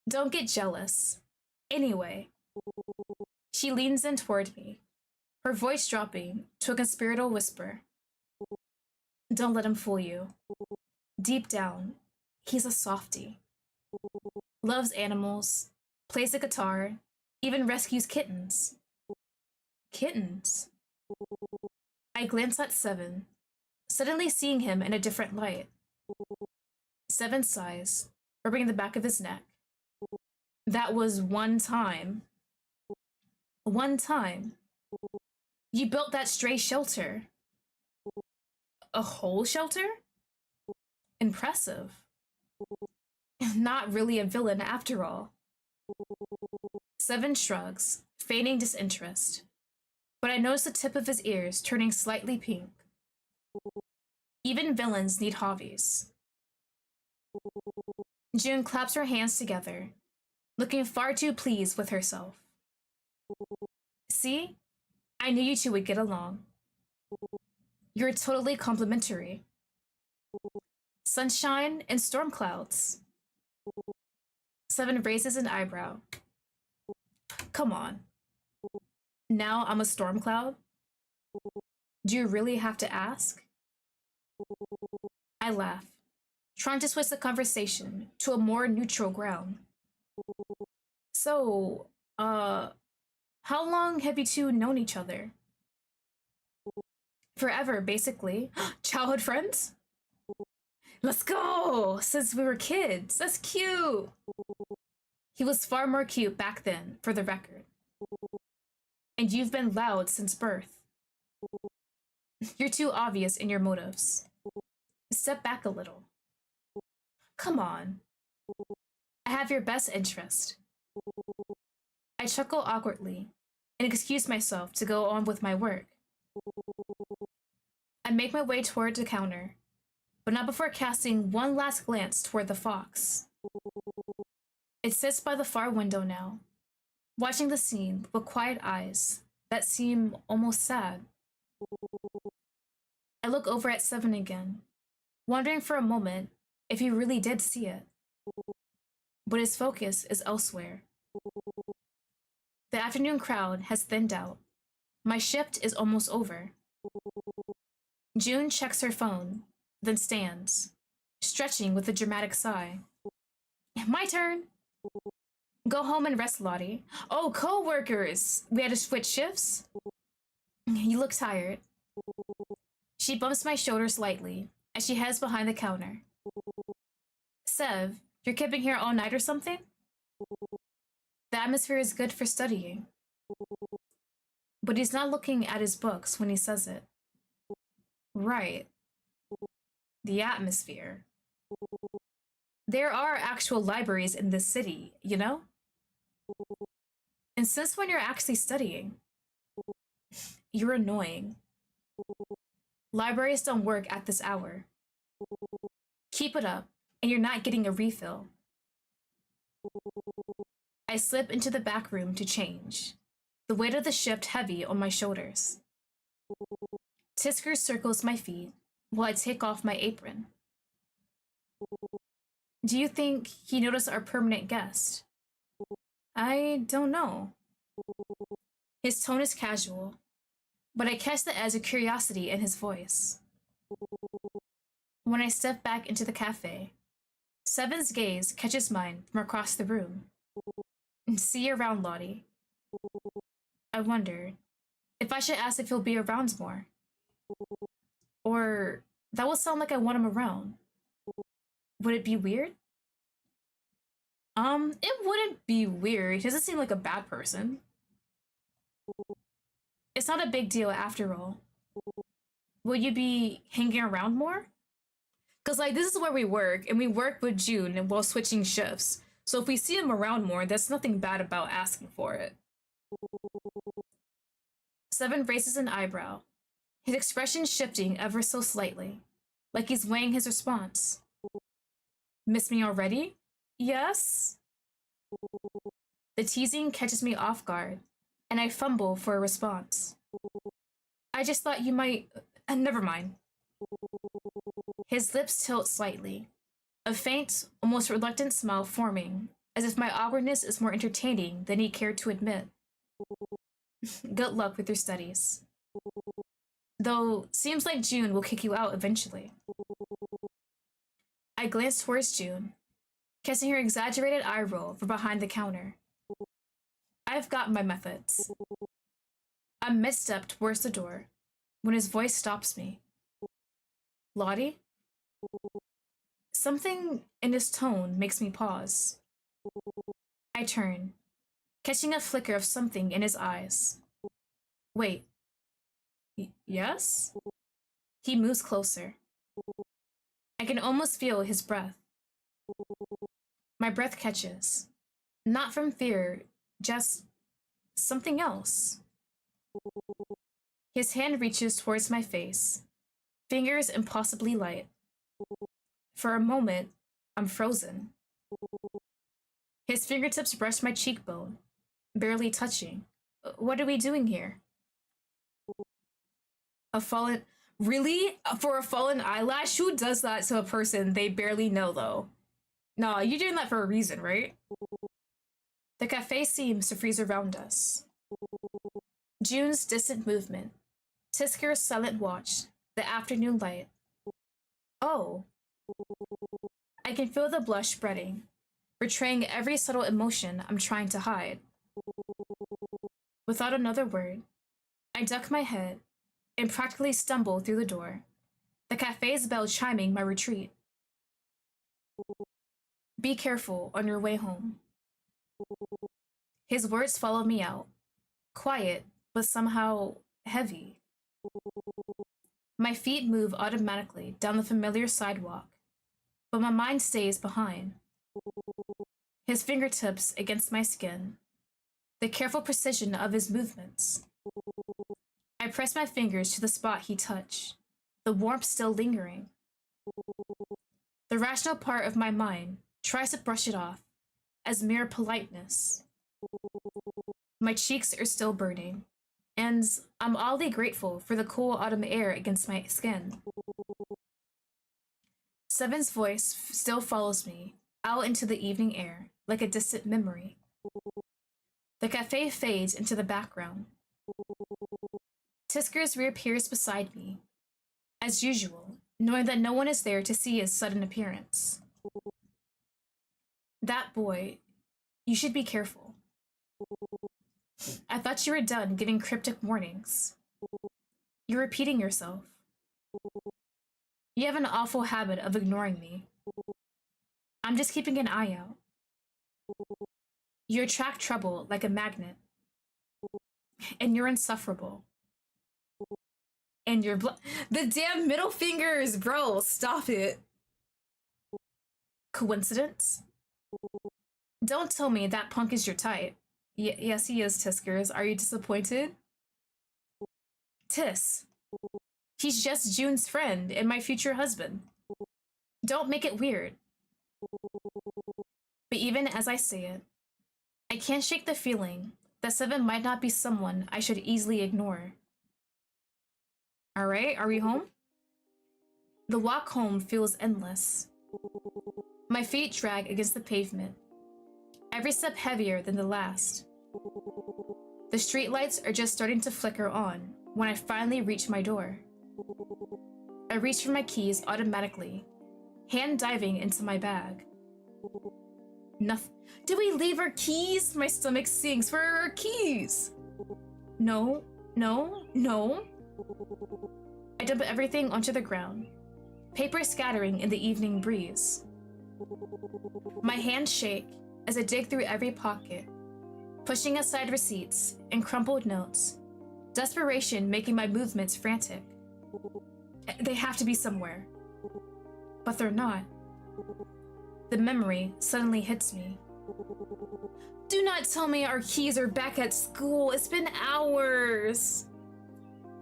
Don't get jealous. Anyway, she leans in toward me, her voice dropping to a conspiratorial whisper. Don't let him fool you. Deep down, he's a softie. Loves animals, plays the guitar, even rescues kittens. Kittens? I glance at Sevin, suddenly seeing him in a different light. Sevin sighs, rubbing the back of his neck. That was one time. One time. You built that stray shelter. A whole shelter? Impressive. Not really a villain after all. Sevin shrugs, feigning disinterest. But I notice the tip of his ears turning slightly pink. Even villains need hobbies. June claps her hands together, looking far too pleased with herself. See? I knew you two would get along. You're totally complimentary. Sunshine and storm clouds. Sevin raises an eyebrow. Come on. Now I'm a storm cloud? Do you really have to ask? I laugh, trying to switch the conversation to a more neutral ground. So, how long have you two known each other? Forever, basically. Childhood friends? Let's go! Since we were kids. That's cute! He was far more cute back then, for the record. And you've been loud since birth. You're too obvious in your motives. Step back a little. Come on. I have your best interest. I chuckle awkwardly and excuse myself to go on with my work. I make my way toward the counter, but not before casting one last glance toward the fox. It sits by the far window now, watching the scene with quiet eyes that seem almost sad. I look over at Sevin again, wondering for a moment if he really did see it. But his focus is elsewhere. The afternoon crowd has thinned out. My shift is almost over. June checks her phone, then stands, stretching with a dramatic sigh. My turn! Go home and rest, Lottie. Oh, co-workers! We had to switch shifts? You look tired. She bumps my shoulder slightly as she heads behind the counter. Sev, you're keeping here all night or something? The atmosphere is good for studying. But he's not looking at his books when he says it. Right. The atmosphere. There are actual libraries in this city, you know? And since when you're actually studying? You're annoying. Libraries don't work at this hour. Keep it up, and you're not getting a refill. I slip into the back room to change, the weight of the shift heavy on my shoulders. Tisker circles my feet while I take off my apron. Do you think he noticed our permanent guest? I don't know. His tone is casual, but I catch the edge of curiosity in his voice. When I step back into the cafe, Sevin's gaze catches mine from across the room. See you around, Lottie. I wondered if I should ask if he'll be around more. Or that would sound like I want him around. Would it be weird? It wouldn't be weird. He doesn't seem like a bad person. It's not a big deal after all. Will you be hanging around more? Because, like, this is where we work, and we work with June while switching shifts. So if we see him around more, there's nothing bad about asking for it. Sevin raises an eyebrow, his expression shifting ever so slightly, like he's weighing his response. Miss me already? Yes? The teasing catches me off guard, and I fumble for a response. I just thought you might. Never mind. His lips tilt slightly, a faint, almost reluctant smile forming, as if my awkwardness is more entertaining than he cared to admit. Good luck with your studies. Though, seems like June will kick you out eventually. I glance towards June, catching her exaggerated eye roll from behind the counter. I've got my methods. I'm mid-step towards the door when his voice stops me. Lottie? Something in his tone makes me pause. I turn, catching a flicker of something in his eyes. Wait. Yes? He moves closer. I can almost feel his breath. My breath catches. Not from fear, just something else. His hand reaches towards my face, fingers impossibly light. For a moment, I'm frozen. His fingertips brush my cheekbone, barely touching. What are we doing here? A fallen... Really? For a fallen eyelash? Who does that to a person they barely know, though? Nah, you're doing that for a reason, right? The cafe seems to freeze around us. June's distant movement, Tisker's silent watch, the afternoon light. Oh. I can feel the blush spreading, betraying every subtle emotion I'm trying to hide. Without another word, I duck my head and practically stumble through the door, the cafe's bell chiming my retreat. Be careful on your way home. His words follow me out, quiet, but somehow heavy. My feet move automatically down the familiar sidewalk, but my mind stays behind. His fingertips against my skin, the careful precision of his movements. I press my fingers to the spot he touched, the warmth still lingering. The rational part of my mind tries to brush it off as mere politeness. My cheeks are still burning, and I'm oddly grateful for the cool autumn air against my skin. Sevin's voice still follows me out into the evening air like a distant memory. The cafe fades into the background. Tiskers reappears beside me, as usual, knowing that no one is there to see his sudden appearance. That boy, you should be careful. I thought you were done giving cryptic warnings. You're repeating yourself. You have an awful habit of ignoring me. I'm just keeping an eye out. You attract trouble like a magnet. And you're insufferable. And you're the damn middle fingers, bro, stop it. Coincidence? Don't tell me that punk is your type. Yes, he is, Tiskers. Are you disappointed? Tis. He's just June's friend and my future husband. Don't make it weird. But even as I say it, I can't shake the feeling that Sevin might not be someone I should easily ignore. Alright, are we home? The walk home feels endless. My feet drag against the pavement, every step heavier than the last. The streetlights are just starting to flicker on when I finally reach my door. I reach for my keys automatically, hand diving into my bag. Nothing. Did we leave our keys? My stomach sinks. Where are our keys? No, no, no. I dump everything onto the ground, paper scattering in the evening breeze. My hands shake as I dig through every pocket, pushing aside receipts and crumpled notes, desperation making my movements frantic. They have to be somewhere. But they're not. The memory suddenly hits me. Do not tell me our keys are back at school. It's been hours.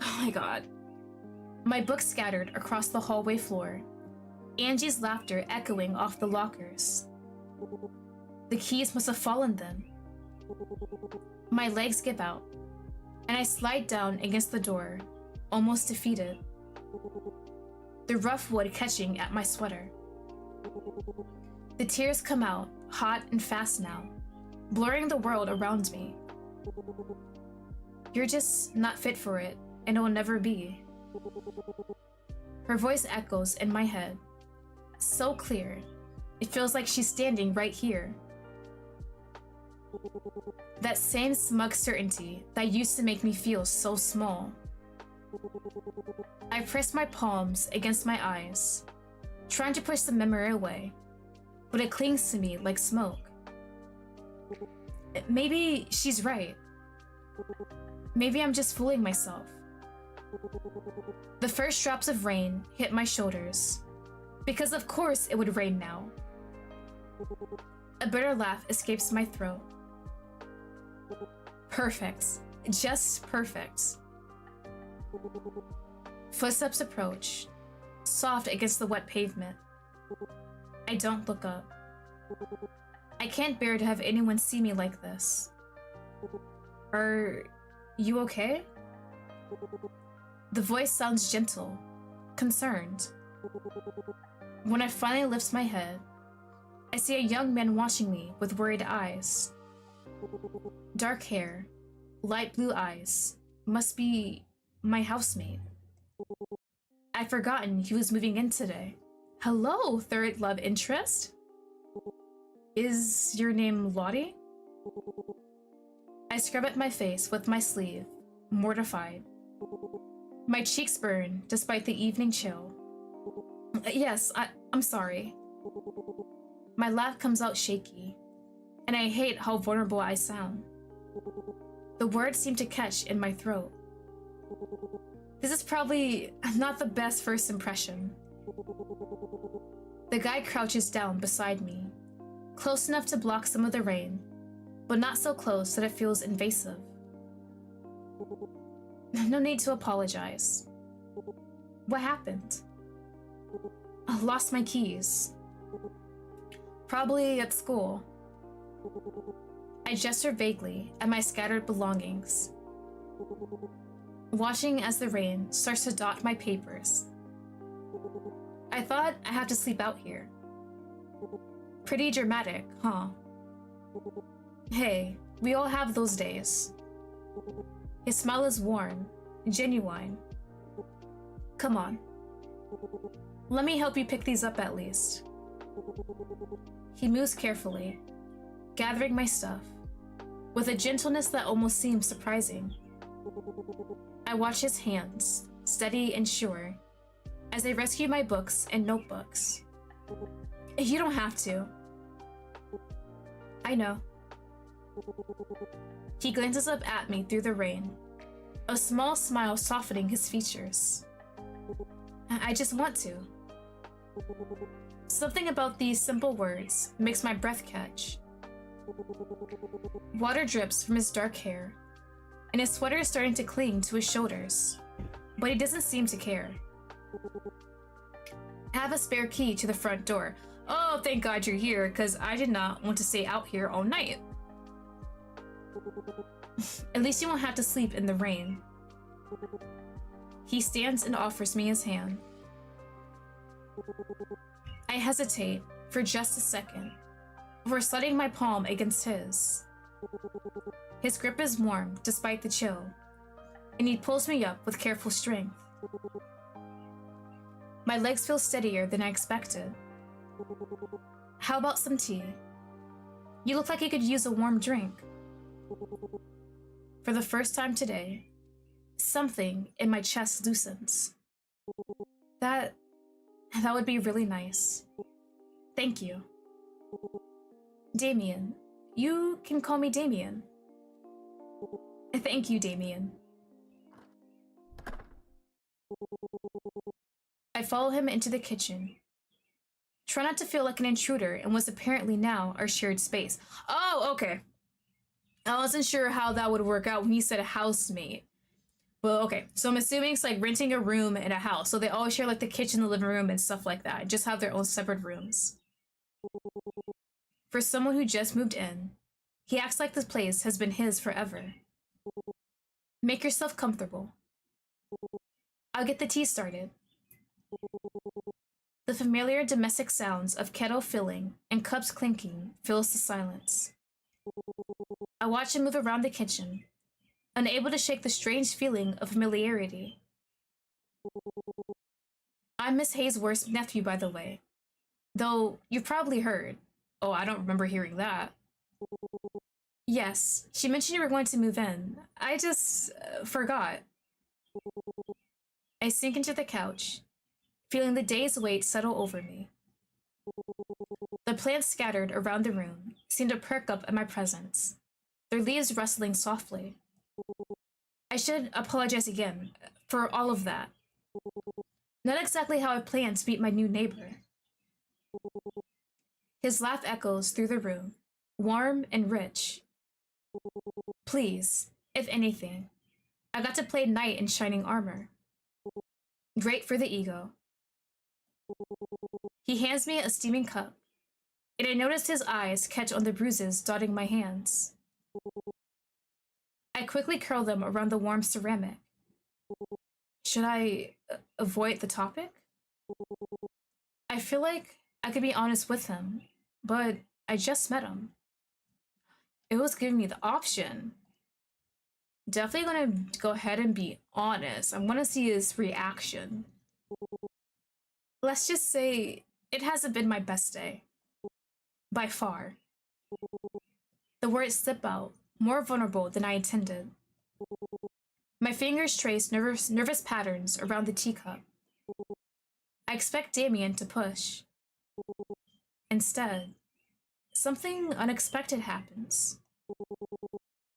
Oh my god. My books scattered across the hallway floor, Angie's laughter echoing off the lockers. The keys must have fallen then. My legs give out, and I slide down against the door, almost defeated. The rough wood catching at my sweater. The tears come out, hot and fast now, blurring the world around me. You're just not fit for it, and it will never be. Her voice echoes in my head, so clear, it feels like she's standing right here. That same smug certainty that used to make me feel so small. I press my palms against my eyes, trying to push the memory away, but it clings to me like smoke. Maybe she's right. Maybe I'm just fooling myself. The first drops of rain hit my shoulders, because of course it would rain now. A bitter laugh escapes my throat. Perfect. Just perfect. Footsteps approach, soft against the wet pavement. I don't look up. I can't bear to have anyone see me like this. Are you okay? The voice sounds gentle, concerned. When I finally lift my head, I see a young man watching me with worried eyes. Dark hair, light blue eyes, must be my housemate. I'd forgotten he was moving in today. Hello, third love interest. Is your name Lottie? I scrub at my face with my sleeve, mortified. My cheeks burn despite the evening chill. Yes, I'm sorry. My laugh comes out shaky, and I hate how vulnerable I sound. The words seem to catch in my throat. This is probably not the best first impression. The guy crouches down beside me, close enough to block some of the rain, but not so close that it feels invasive. No need to apologize. What happened? I lost my keys. Probably at school. I gesture vaguely at my scattered belongings, watching as the rain starts to dot my papers. I thought I had to sleep out here. Pretty dramatic, huh? Hey, we all have those days. His smile is warm, genuine. Come on. Let me help you pick these up at least. He moves carefully, gathering my stuff, with a gentleness that almost seems surprising. I watch his hands, steady and sure, as they rescue my books and notebooks. You don't have to. I know. He glances up at me through the rain, a small smile softening his features. I just want to. Something about these simple words makes my breath catch. Water drips from his dark hair, and his sweater is starting to cling to his shoulders, but he doesn't seem to care. I have a spare key to the front door. Oh, thank God you're here, because I did not want to stay out here all night. At least you won't have to sleep in the rain. He stands and offers me his hand. I hesitate for just a second, before sliding my palm against his. His grip is warm despite the chill, and he pulls me up with careful strength. My legs feel steadier than I expected. How about some tea? You look like you could use a warm drink. For the first time today, something in my chest loosens. That would be really nice. Thank you. Damien. You can call me Damien. Thank you, Damien. I follow him into the kitchen. Try not to feel like an intruder in what's apparently now our shared space. Oh, okay. I wasn't sure how that would work out when you said a housemate. Well, okay. So I'm assuming it's like renting a room in a house. So they all share like the kitchen, the living room, and stuff like that. Just have their own separate rooms. For someone who just moved in, he acts like this place has been his forever. Make yourself comfortable. I'll get the tea started. The familiar domestic sounds of kettle filling and cups clinking fills the silence. I watch him move around the kitchen, unable to shake the strange feeling of familiarity. I'm Miss Hayesworth's nephew, by the way. Though you've probably heard. Oh, I don't remember hearing that. Yes, she mentioned you were going to move in. I just forgot. I sink into the couch, feeling the day's weight settle over me. The plants scattered around the room seemed to perk up at my presence, their leaves rustling softly. I should apologize again for all of that. Not exactly how I planned to meet my new neighbor. His laugh echoes through the room, warm and rich. Please, if anything, I got to play knight in shining armor. Great for the ego. He hands me a steaming cup, and I noticed his eyes catch on the bruises dotting my hands. I quickly curl them around the warm ceramic. Should I avoid the topic? I feel like I could be honest with him, but I just met him. It was giving me the option. Definitely gonna go ahead and be honest. I wanna see his reaction. Let's just say it hasn't been my best day. By far. The words slip out, more vulnerable than I intended. My fingers trace nervous patterns around the teacup. I expect Damien to push. Instead, something unexpected happens.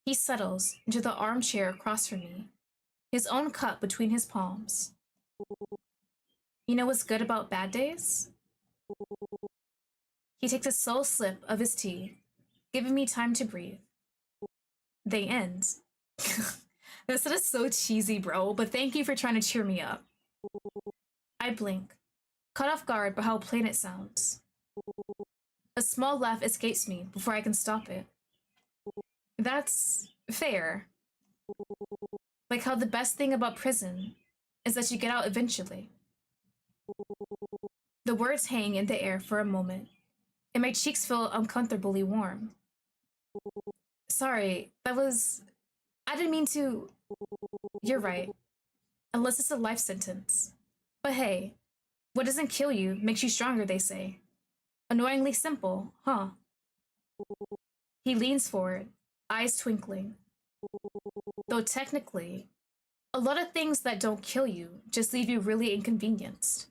He settles into the armchair across from me, his own cup between his palms. You know what's good about bad days? He takes a slow sip of his tea, giving me time to breathe. They end. This is so cheesy, bro, but thank you for trying to cheer me up. I blink, caught off guard by how plain it sounds. A small laugh escapes me before I can stop it. That's fair. Like how the best thing about prison is that you get out eventually. The words hang in the air for a moment, and my cheeks feel uncomfortably warm. Sorry, I didn't mean to. You're right. Unless it's a life sentence. But hey, what doesn't kill you makes you stronger, they say. Annoyingly simple, huh? He leans forward, eyes twinkling. Though technically, a lot of things that don't kill you just leave you really inconvenienced.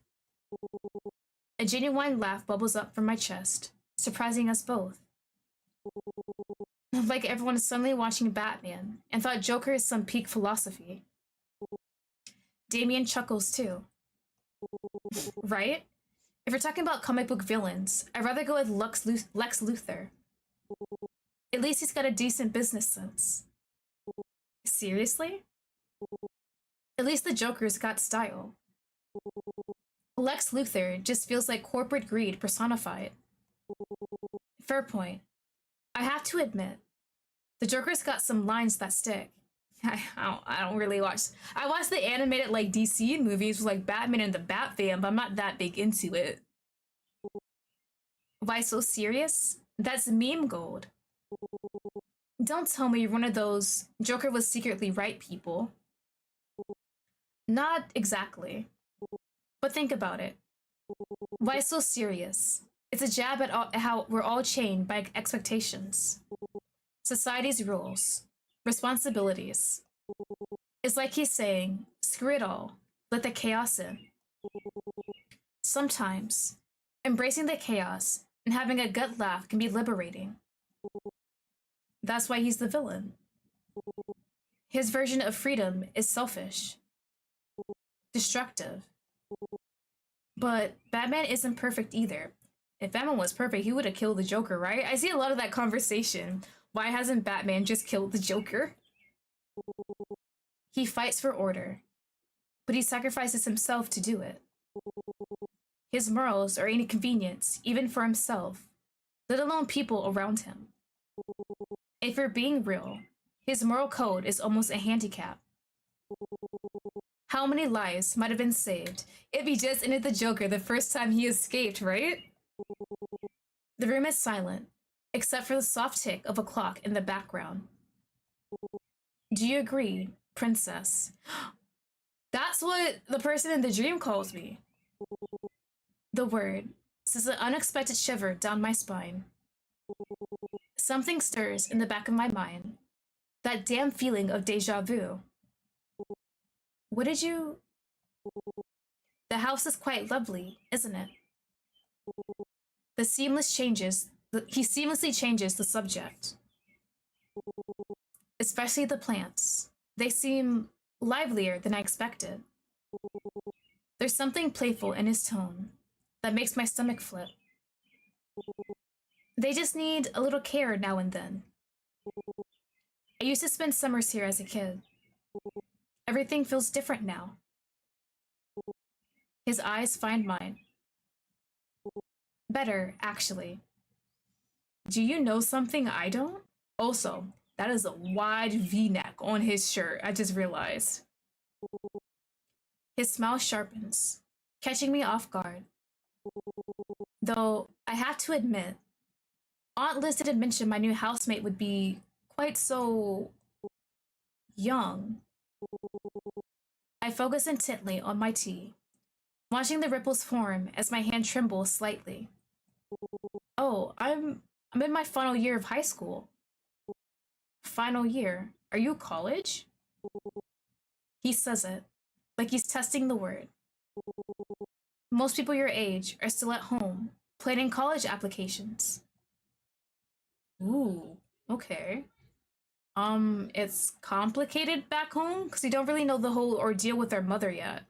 A genuine laugh bubbles up from my chest, surprising us both. Like everyone is suddenly watching Batman and thought Joker is some peak philosophy. Damien chuckles too. Right? If we're talking about comic book villains, I'd rather go with Lex Luthor. At least he's got a decent business sense. Seriously? At least the Joker's got style. Lex Luthor just feels like corporate greed personified. Fair point. I have to admit, the Joker's got some lines that stick. I don't really watch. I watch the animated like DC movies with like Batman and the Bat Fam, but I'm not that big into it. Why so serious? That's meme gold. Don't tell me you're one of those Joker was secretly right people. Not exactly. But think about it. Why so serious? It's a jab at how we're all chained by expectations. Society's rules, responsibilities. It's like he's saying, screw it all, let the chaos in. Sometimes, embracing the chaos and having a gut laugh can be liberating. That's why he's the villain. His version of freedom is selfish, destructive. But Batman isn't perfect either. If Batman was perfect, he would have killed the Joker, right? I see a lot of that conversation. Why hasn't Batman just killed the Joker? He fights for order, but he sacrifices himself to do it. His morals are an inconvenience, even for himself, let alone people around him. If we're being real, his moral code is almost a handicap. How many lives might have been saved if he just ended the Joker the first time he escaped, right? The room is silent, except for the soft tick of a clock in the background. Do you agree, princess? That's what the person in the dream calls me. The word sends an unexpected shiver down my spine. Something stirs in the back of my mind. That damn feeling of deja vu. What did you... The house is quite lovely, isn't it? He seamlessly changes the subject. Especially the plants. They seem livelier than I expected. There's something playful in his tone that makes my stomach flip. They just need a little care now and then. I used to spend summers here as a kid. Everything feels different now. His eyes find mine. Better, actually. Do you know something I don't? Also, that is a wide V-neck on his shirt, I just realized. His smile sharpens, catching me off guard. Though, I have to admit, Aunt Liz didn't mention my new housemate would be quite so young. I focus intently on my tea, watching the ripples form as my hand trembles slightly. Oh, I'm in my final year of high school. Final year? Are you college? He says it, like he's testing the word. Most people your age are still at home, planning college applications. Ooh, okay. It's complicated back home because you don't really know the whole ordeal with their mother yet.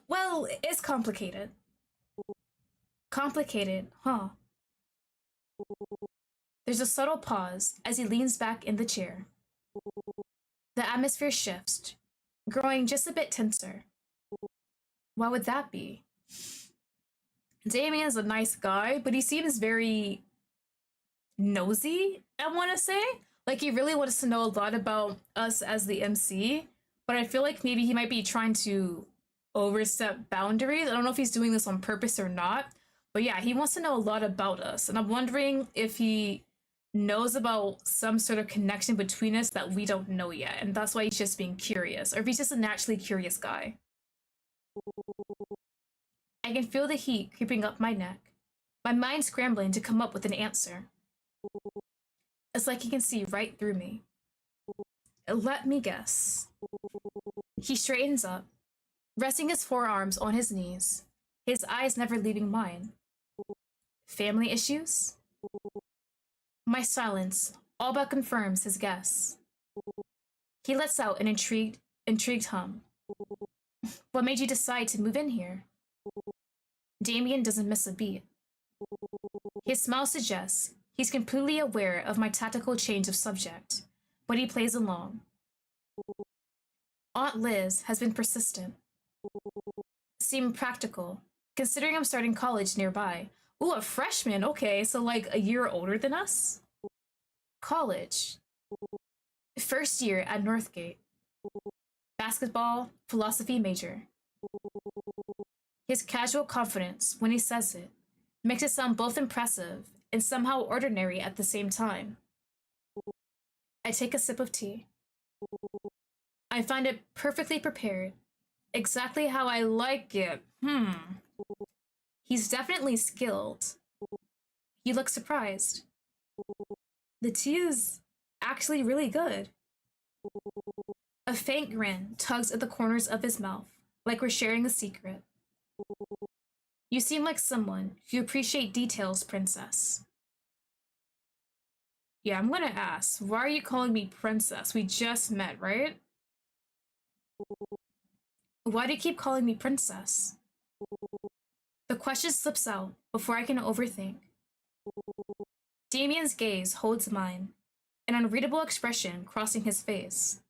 Well, it's complicated. Complicated, huh? There's a subtle pause as he leans back in the chair. The atmosphere shifts, growing just a bit tenser. Why would that be? Damien is a nice guy, but he seems very nosy, I want to say. Like, he really wants to know a lot about us as the MC, but I feel like maybe he might be trying to overstep boundaries. I don't know if he's doing this on purpose or not, but yeah, he wants to know a lot about us, and I'm wondering if he knows about some sort of connection between us that we don't know yet, and that's why he's just being curious, or if he's just a naturally curious guy. I can feel the heat creeping up my neck, my mind scrambling to come up with an answer. It's like he can see right through me. Let me guess. He straightens up, resting his forearms on his knees, his eyes never leaving mine. Family issues? My silence all but confirms his guess. He lets out an intrigued hum. What made you decide to move in here? Damien doesn't miss a beat. His smile suggests he's completely aware of my tactical change of subject, but he plays along. Aunt Liz has been persistent. Seemed practical, considering I'm starting college nearby. Ooh, a freshman, okay, so like a year older than us? College. First year at Northgate. Basketball, philosophy major. His casual confidence when he says it makes it sound both impressive and somehow ordinary at the same time. I take a sip of tea. I find it perfectly prepared, exactly how I like it. He's definitely skilled. He looks surprised. The tea is actually really good. A faint grin tugs at the corners of his mouth, like we're sharing a secret. You seem like someone who appreciates details, princess. Yeah, I'm gonna ask, why are you calling me princess? We just met, right? Why do you keep calling me princess? The question slips out before I can overthink. Damien's gaze holds mine, an unreadable expression crossing his face.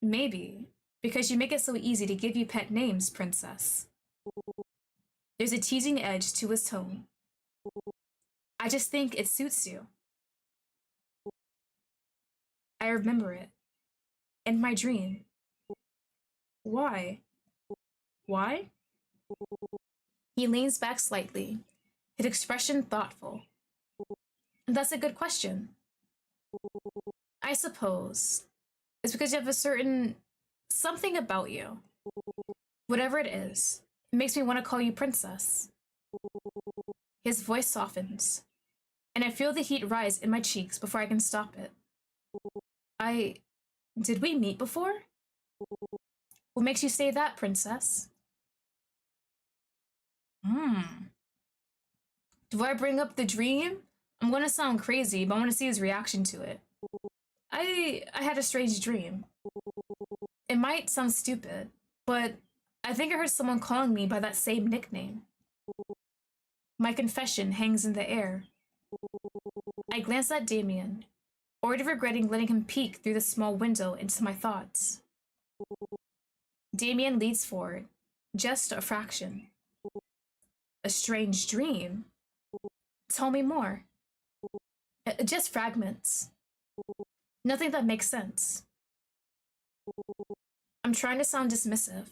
Maybe, because you make it so easy to give you pet names, princess. There's a teasing edge to his tone. I just think it suits you. I remember it. In my dream. Why? Why? He leans back slightly, his expression thoughtful. That's a good question. I suppose. It's because you have a certain something about you. Whatever it is, it makes me want to call you princess. His voice softens, and I feel the heat rise in my cheeks before I can stop it. I. Did we meet before? What makes you say that, princess? Hmm. Do I bring up the dream? I'm gonna sound crazy, but I wanna see his reaction to it. I had a strange dream. It might sound stupid, but I think I heard someone calling me by that same nickname. My confession hangs in the air. I glance at Damien, already regretting letting him peek through the small window into my thoughts. Damien leads forward, just a fraction. A strange dream? Tell me more. Just fragments. Nothing that makes sense. I'm trying to sound dismissive,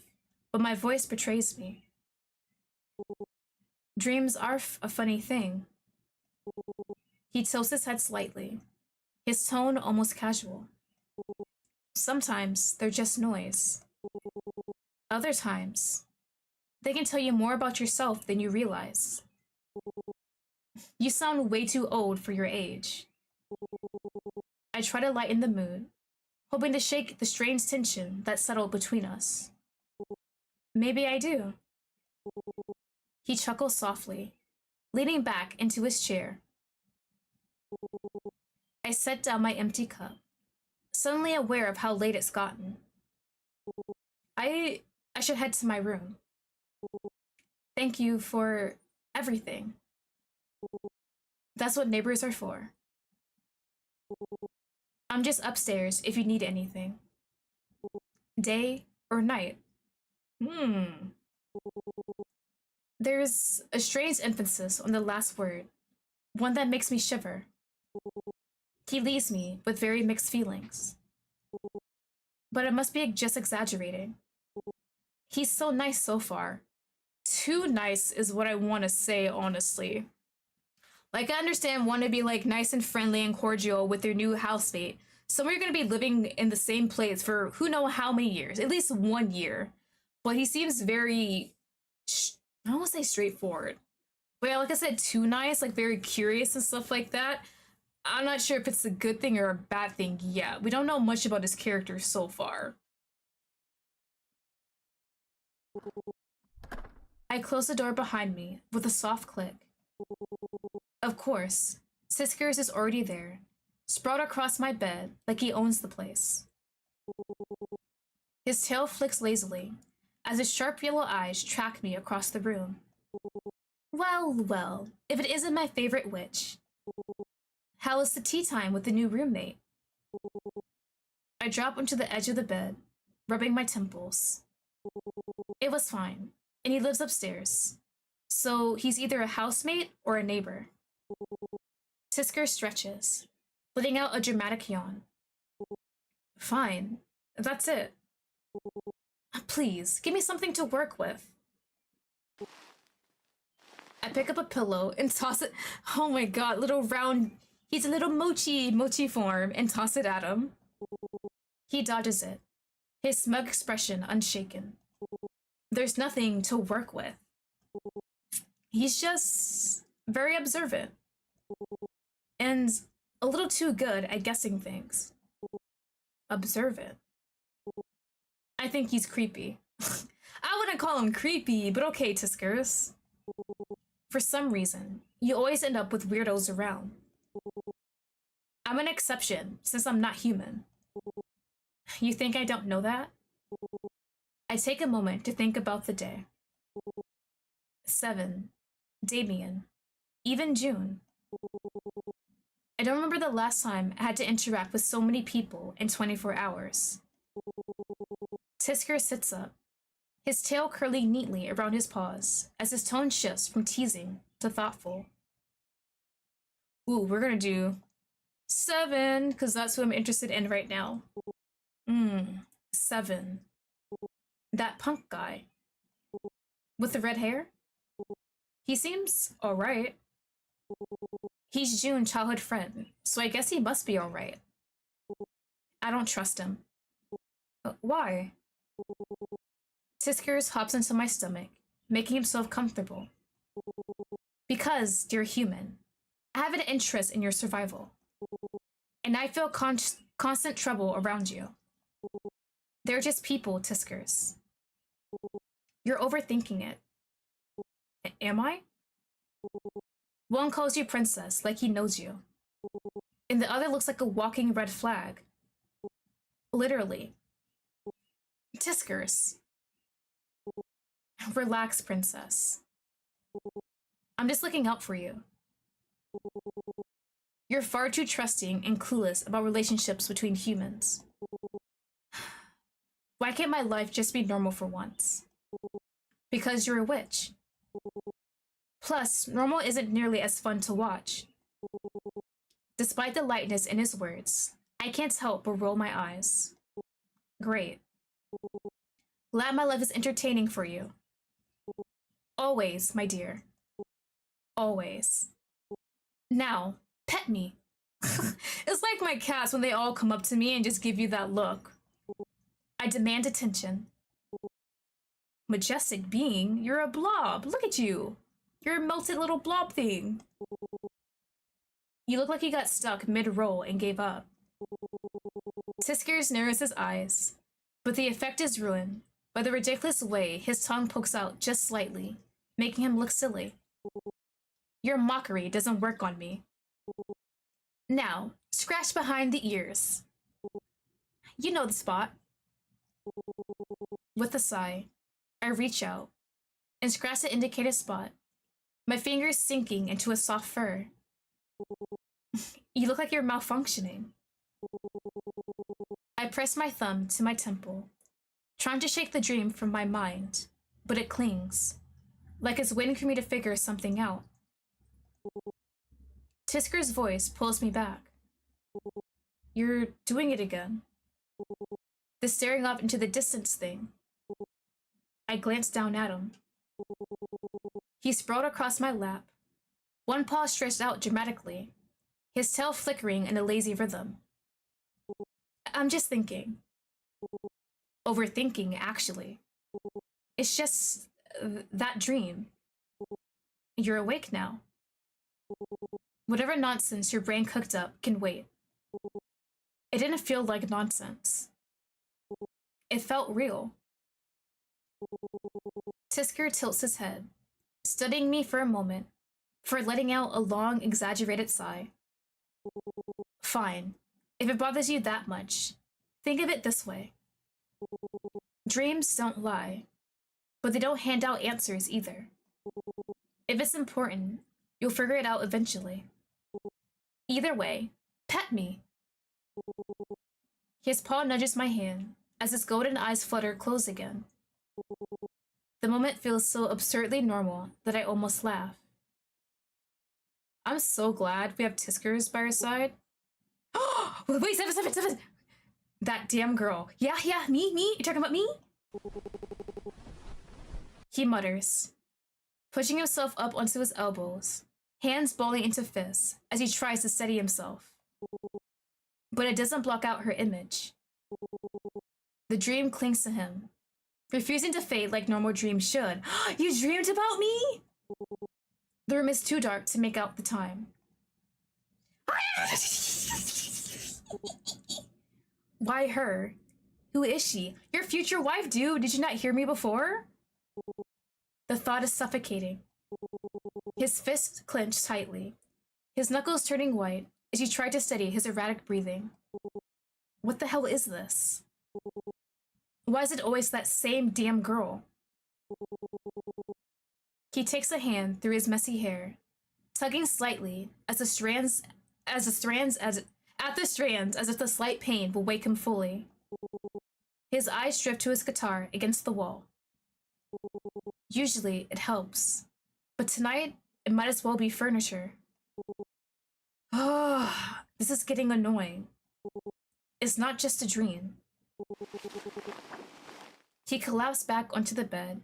but my voice betrays me. Dreams are a funny thing. He tilts his head slightly, his tone almost casual. Sometimes they're just noise. Other times, they can tell you more about yourself than you realize. You sound way too old for your age. I try to lighten the mood, hoping to shake the strange tension that settled between us. Maybe I do. He chuckles softly, leaning back into his chair. I set down my empty cup, suddenly aware of how late it's gotten. I I should head to my room. Thank you for everything. That's what neighbors are for. I'm just upstairs if you need anything. Day or night. Hmm. There's a strange emphasis on the last word, one that makes me shiver. He leaves me with very mixed feelings. But it must be just exaggerating. He's so nice so far. Too nice is what I want to say, honestly. Like, I understand want to be like nice and friendly and cordial with your new housemate. Somewhere you're going to be living in the same place for who knows how many years, at least 1 year. But he seems very, I don't want to say straightforward. But yeah, like I said, too nice, like very curious and stuff like that. I'm not sure if it's a good thing or a bad thing yet. We don't know much about his character so far. I close the door behind me with a soft click. Of course, Siskers is already there, sprawled across my bed like he owns the place. His tail flicks lazily, as his sharp yellow eyes track me across the room. Well, well, if it isn't my favorite witch. How is the tea time with the new roommate? I drop onto the edge of the bed, rubbing my temples. It was fine, and he lives upstairs. So he's either a housemate or a neighbor. Tisker stretches, letting out a dramatic yawn. Fine, that's it. Please, give me something to work with. I pick up a pillow and toss it. Oh my god, little round. He's a little mochi form and toss it at him. He dodges it, his smug expression unshaken. There's nothing to work with. He's just very observant and a little too good at guessing things. Observant. I think he's creepy. I wouldn't call him creepy, but okay, Tiskers. For some reason, you always end up with weirdos around. I'm an exception, since I'm not human. You think I don't know that? I take a moment to think about the day. Sevin, Damien, even June. I don't remember the last time I had to interact with so many people in 24 hours. Tisker sits up, his tail curling neatly around his paws as his tone shifts from teasing to thoughtful. Ooh, we're gonna do Sevin, because that's who I'm interested in right now. Sevin. That punk guy. With the red hair? He seems alright. He's June's childhood friend, so I guess he must be alright. I don't trust him. Why? Tiskers hops into my stomach, making himself comfortable. Because, dear human, I have an interest in your survival. And I feel constant trouble around you. They're just people, Tiskers. You're overthinking it. Am I? One calls you princess, like he knows you. And the other looks like a walking red flag. Literally. Tiskers. Relax, princess. I'm just looking out for you. You're far too trusting and clueless about relationships between humans. Why can't my life just be normal for once? Because you're a witch. Plus, normal isn't nearly as fun to watch. Despite the lightness in his words, I can't help but roll my eyes. Great. Glad my life is entertaining for you. Always, my dear. Always. Now, pet me. It's like my cats when they all come up to me and just give you that look. I demand attention. Majestic being, you're a blob. Look at you. You're a melted little blob thing. You look like you got stuck mid-roll and gave up. Tiskers narrows his eyes, but the effect is ruined by the ridiculous way his tongue pokes out just slightly, making him look silly. Your mockery doesn't work on me. Now, scratch behind the ears. You know the spot. With a sigh, I reach out and scratch the indicated spot, my fingers sinking into a soft fur. You look like you're malfunctioning. I press my thumb to my temple, trying to shake the dream from my mind, but it clings, like it's waiting for me to figure something out. Tisker's voice pulls me back. You're doing it again. The staring off into the distance thing. I glance down at him. He sprawled across my lap, one paw stretched out dramatically, his tail flickering in a lazy rhythm. I'm just thinking. Overthinking, actually. It's just that dream. You're awake now. Whatever nonsense your brain cooked up can wait. It didn't feel like nonsense. It felt real. Tisker tilts his head, studying me for a moment, for letting out a long, exaggerated sigh. Fine. If it bothers you that much, think of it this way. Dreams don't lie, but they don't hand out answers either. If it's important, you'll figure it out eventually. Either way, pet me. His paw nudges my hand as his golden eyes flutter close again. The moment feels so absurdly normal that I almost laugh. I'm so glad we have Tiskers by our side. Wait, Sevin! That damn girl. Yeah, me? You talking about me? He mutters, pushing himself up onto his elbows, hands balling into fists as he tries to steady himself. But it doesn't block out her image. The dream clings to him, refusing to fade like normal dreams should. You dreamed about me? The room is too dark to make out the time. Why her? Who is she? Your future wife, dude. Did you not hear me before? The thought is suffocating. His fists clench tightly, his knuckles turning white as he tried to steady his erratic breathing. What the hell is this? Why is it always that same damn girl? He takes a hand through his messy hair, tugging slightly at the strands as if the slight pain will wake him fully. His eyes drift to his guitar against the wall. Usually it helps, but tonight it might as well be furniture. This is getting annoying. It's not just a dream. He collapsed back onto the bed,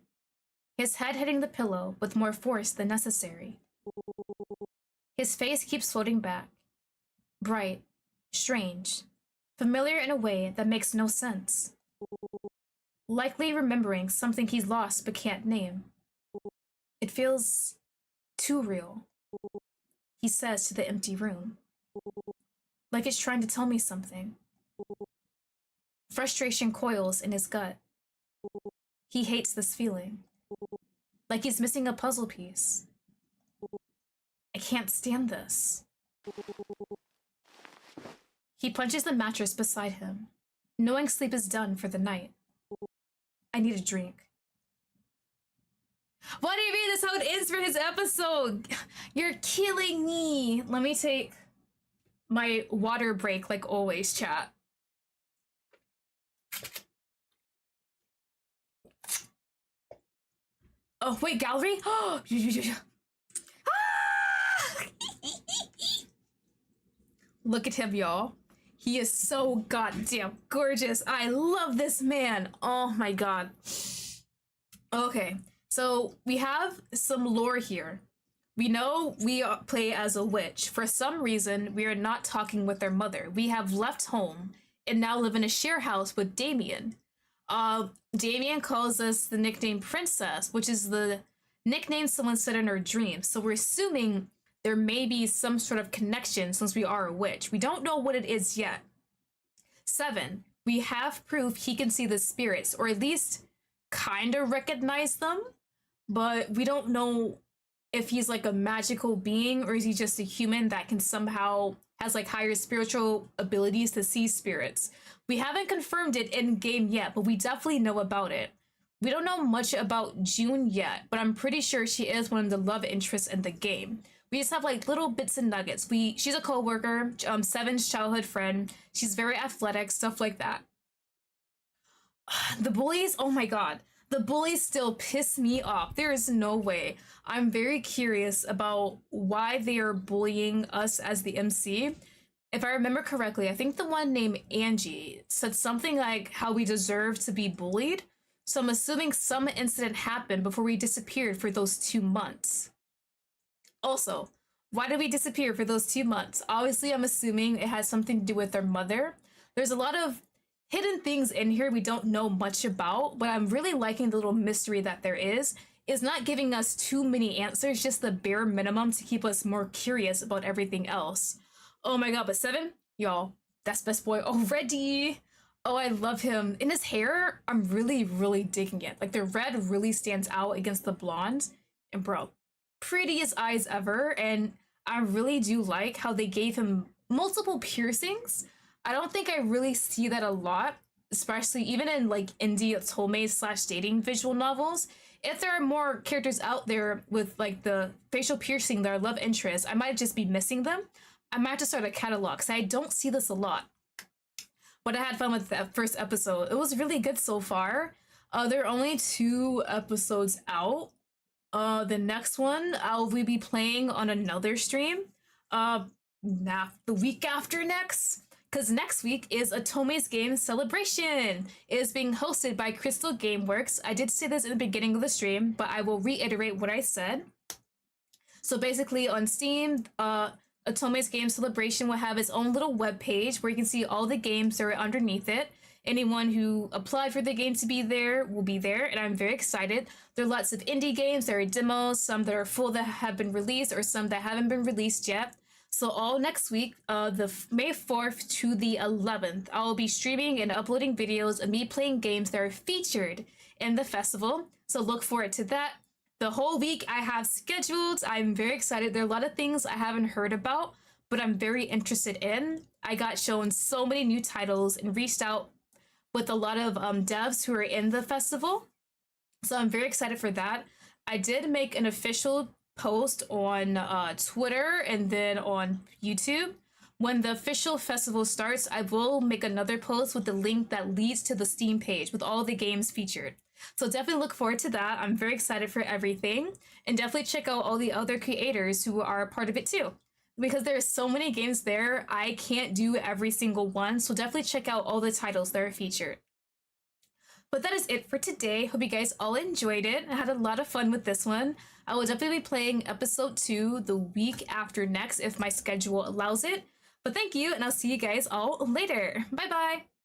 his head hitting the pillow with more force than necessary. His face keeps floating back. Bright, strange, familiar in a way that makes no sense. Likely remembering something he's lost but can't name. It feels too real, he says to the empty room. Like it's trying to tell me something. Frustration coils in his gut. He hates this feeling. Like he's missing a puzzle piece. I can't stand this. He punches the mattress beside him, knowing sleep is done for the night. I need a drink. What do you mean that's how it ends for his episode? You're killing me. Let me take my water break like always, chat. Oh, wait, gallery? Ah! Look at him, y'all. He is so goddamn gorgeous. I love this man. Oh my god. Okay, so we have some lore here. We know we play as a witch. For some reason, we are not talking with their mother. We have left home and now live in a share house with Damien. Damien calls us the nickname Princess, which is the nickname someone said in her dreams. So we're assuming there may be some sort of connection since we are a witch. We don't know what it is yet. Sevin, we have proof he can see the spirits, or at least kind of recognize them, but we don't know if he's like a magical being or is he just a human that can somehow has like higher spiritual abilities to see spirits. We haven't confirmed it in game yet, but we definitely know about it. We don't know much about June yet, but I'm pretty sure she is one of the love interests in the game. We just have like little bits and nuggets. She's a co-worker, Sevin's childhood friend. She's very athletic, stuff like that. The bullies, oh my god. The bullies still piss me off. There is no way. I'm very curious about why they are bullying us as the MC. If I remember correctly, I think the one named Angie said something like how we deserve to be bullied. So I'm assuming some incident happened before we disappeared for those 2 months. Also, why did we disappear for those 2 months? Obviously, I'm assuming it has something to do with their mother. There's a lot of hidden things in here we don't know much about, but I'm really liking the little mystery that there is. It's not giving us too many answers, just the bare minimum to keep us more curious about everything else. Oh my god, but Sevin, y'all, that's best boy already. Oh, I love him. In his hair, I'm really, really digging it. Like the red really stands out against the blonde. And bro, prettiest eyes ever. And I really do like how they gave him multiple piercings. I don't think I really see that a lot, especially even in like indie otome / dating visual novels. If there are more characters out there with like the facial piercing that are love interests, I might just be missing them. I might have to start a catalog because I don't see this a lot. But I had fun with the first episode. It was really good so far. There are only 2 episodes out. The next one I'll be playing on another stream. The week after next. Because next week is Otome's Game Celebration. It is being hosted by Crystal Gameworks. I did say this in the beginning of the stream, but I will reiterate what I said. So basically on Steam, Otome's Game Celebration will have its own little web page where you can see all the games that are underneath it. Anyone who applied for the game to be there will be there, and I'm very excited. There are lots of indie games, there are demos, some that are full that have been released or some that haven't been released yet. So all next week, the May 4th to the 11th, I'll be streaming and uploading videos of me playing games that are featured in the festival. So look forward to that. The whole week I have scheduled. I'm very excited. There are a lot of things I haven't heard about, but I'm very interested in. I got shown so many new titles and reached out with a lot of devs who are in the festival. So I'm very excited for that. I did make an official post on Twitter and then on YouTube. When the official festival starts, I will make another post with the link that leads to the Steam page with all the games featured. So definitely look forward to that. I'm very excited for everything. And definitely check out all the other creators who are part of it too. because there's so many games there, I can't do every single one. So definitely check out all the titles that are featured. But that is it for today. Hope you guys all enjoyed it. I had a lot of fun with this one. I will definitely be playing episode 2 the week after next if my schedule allows it. But thank you, and I'll see you guys all later. Bye bye.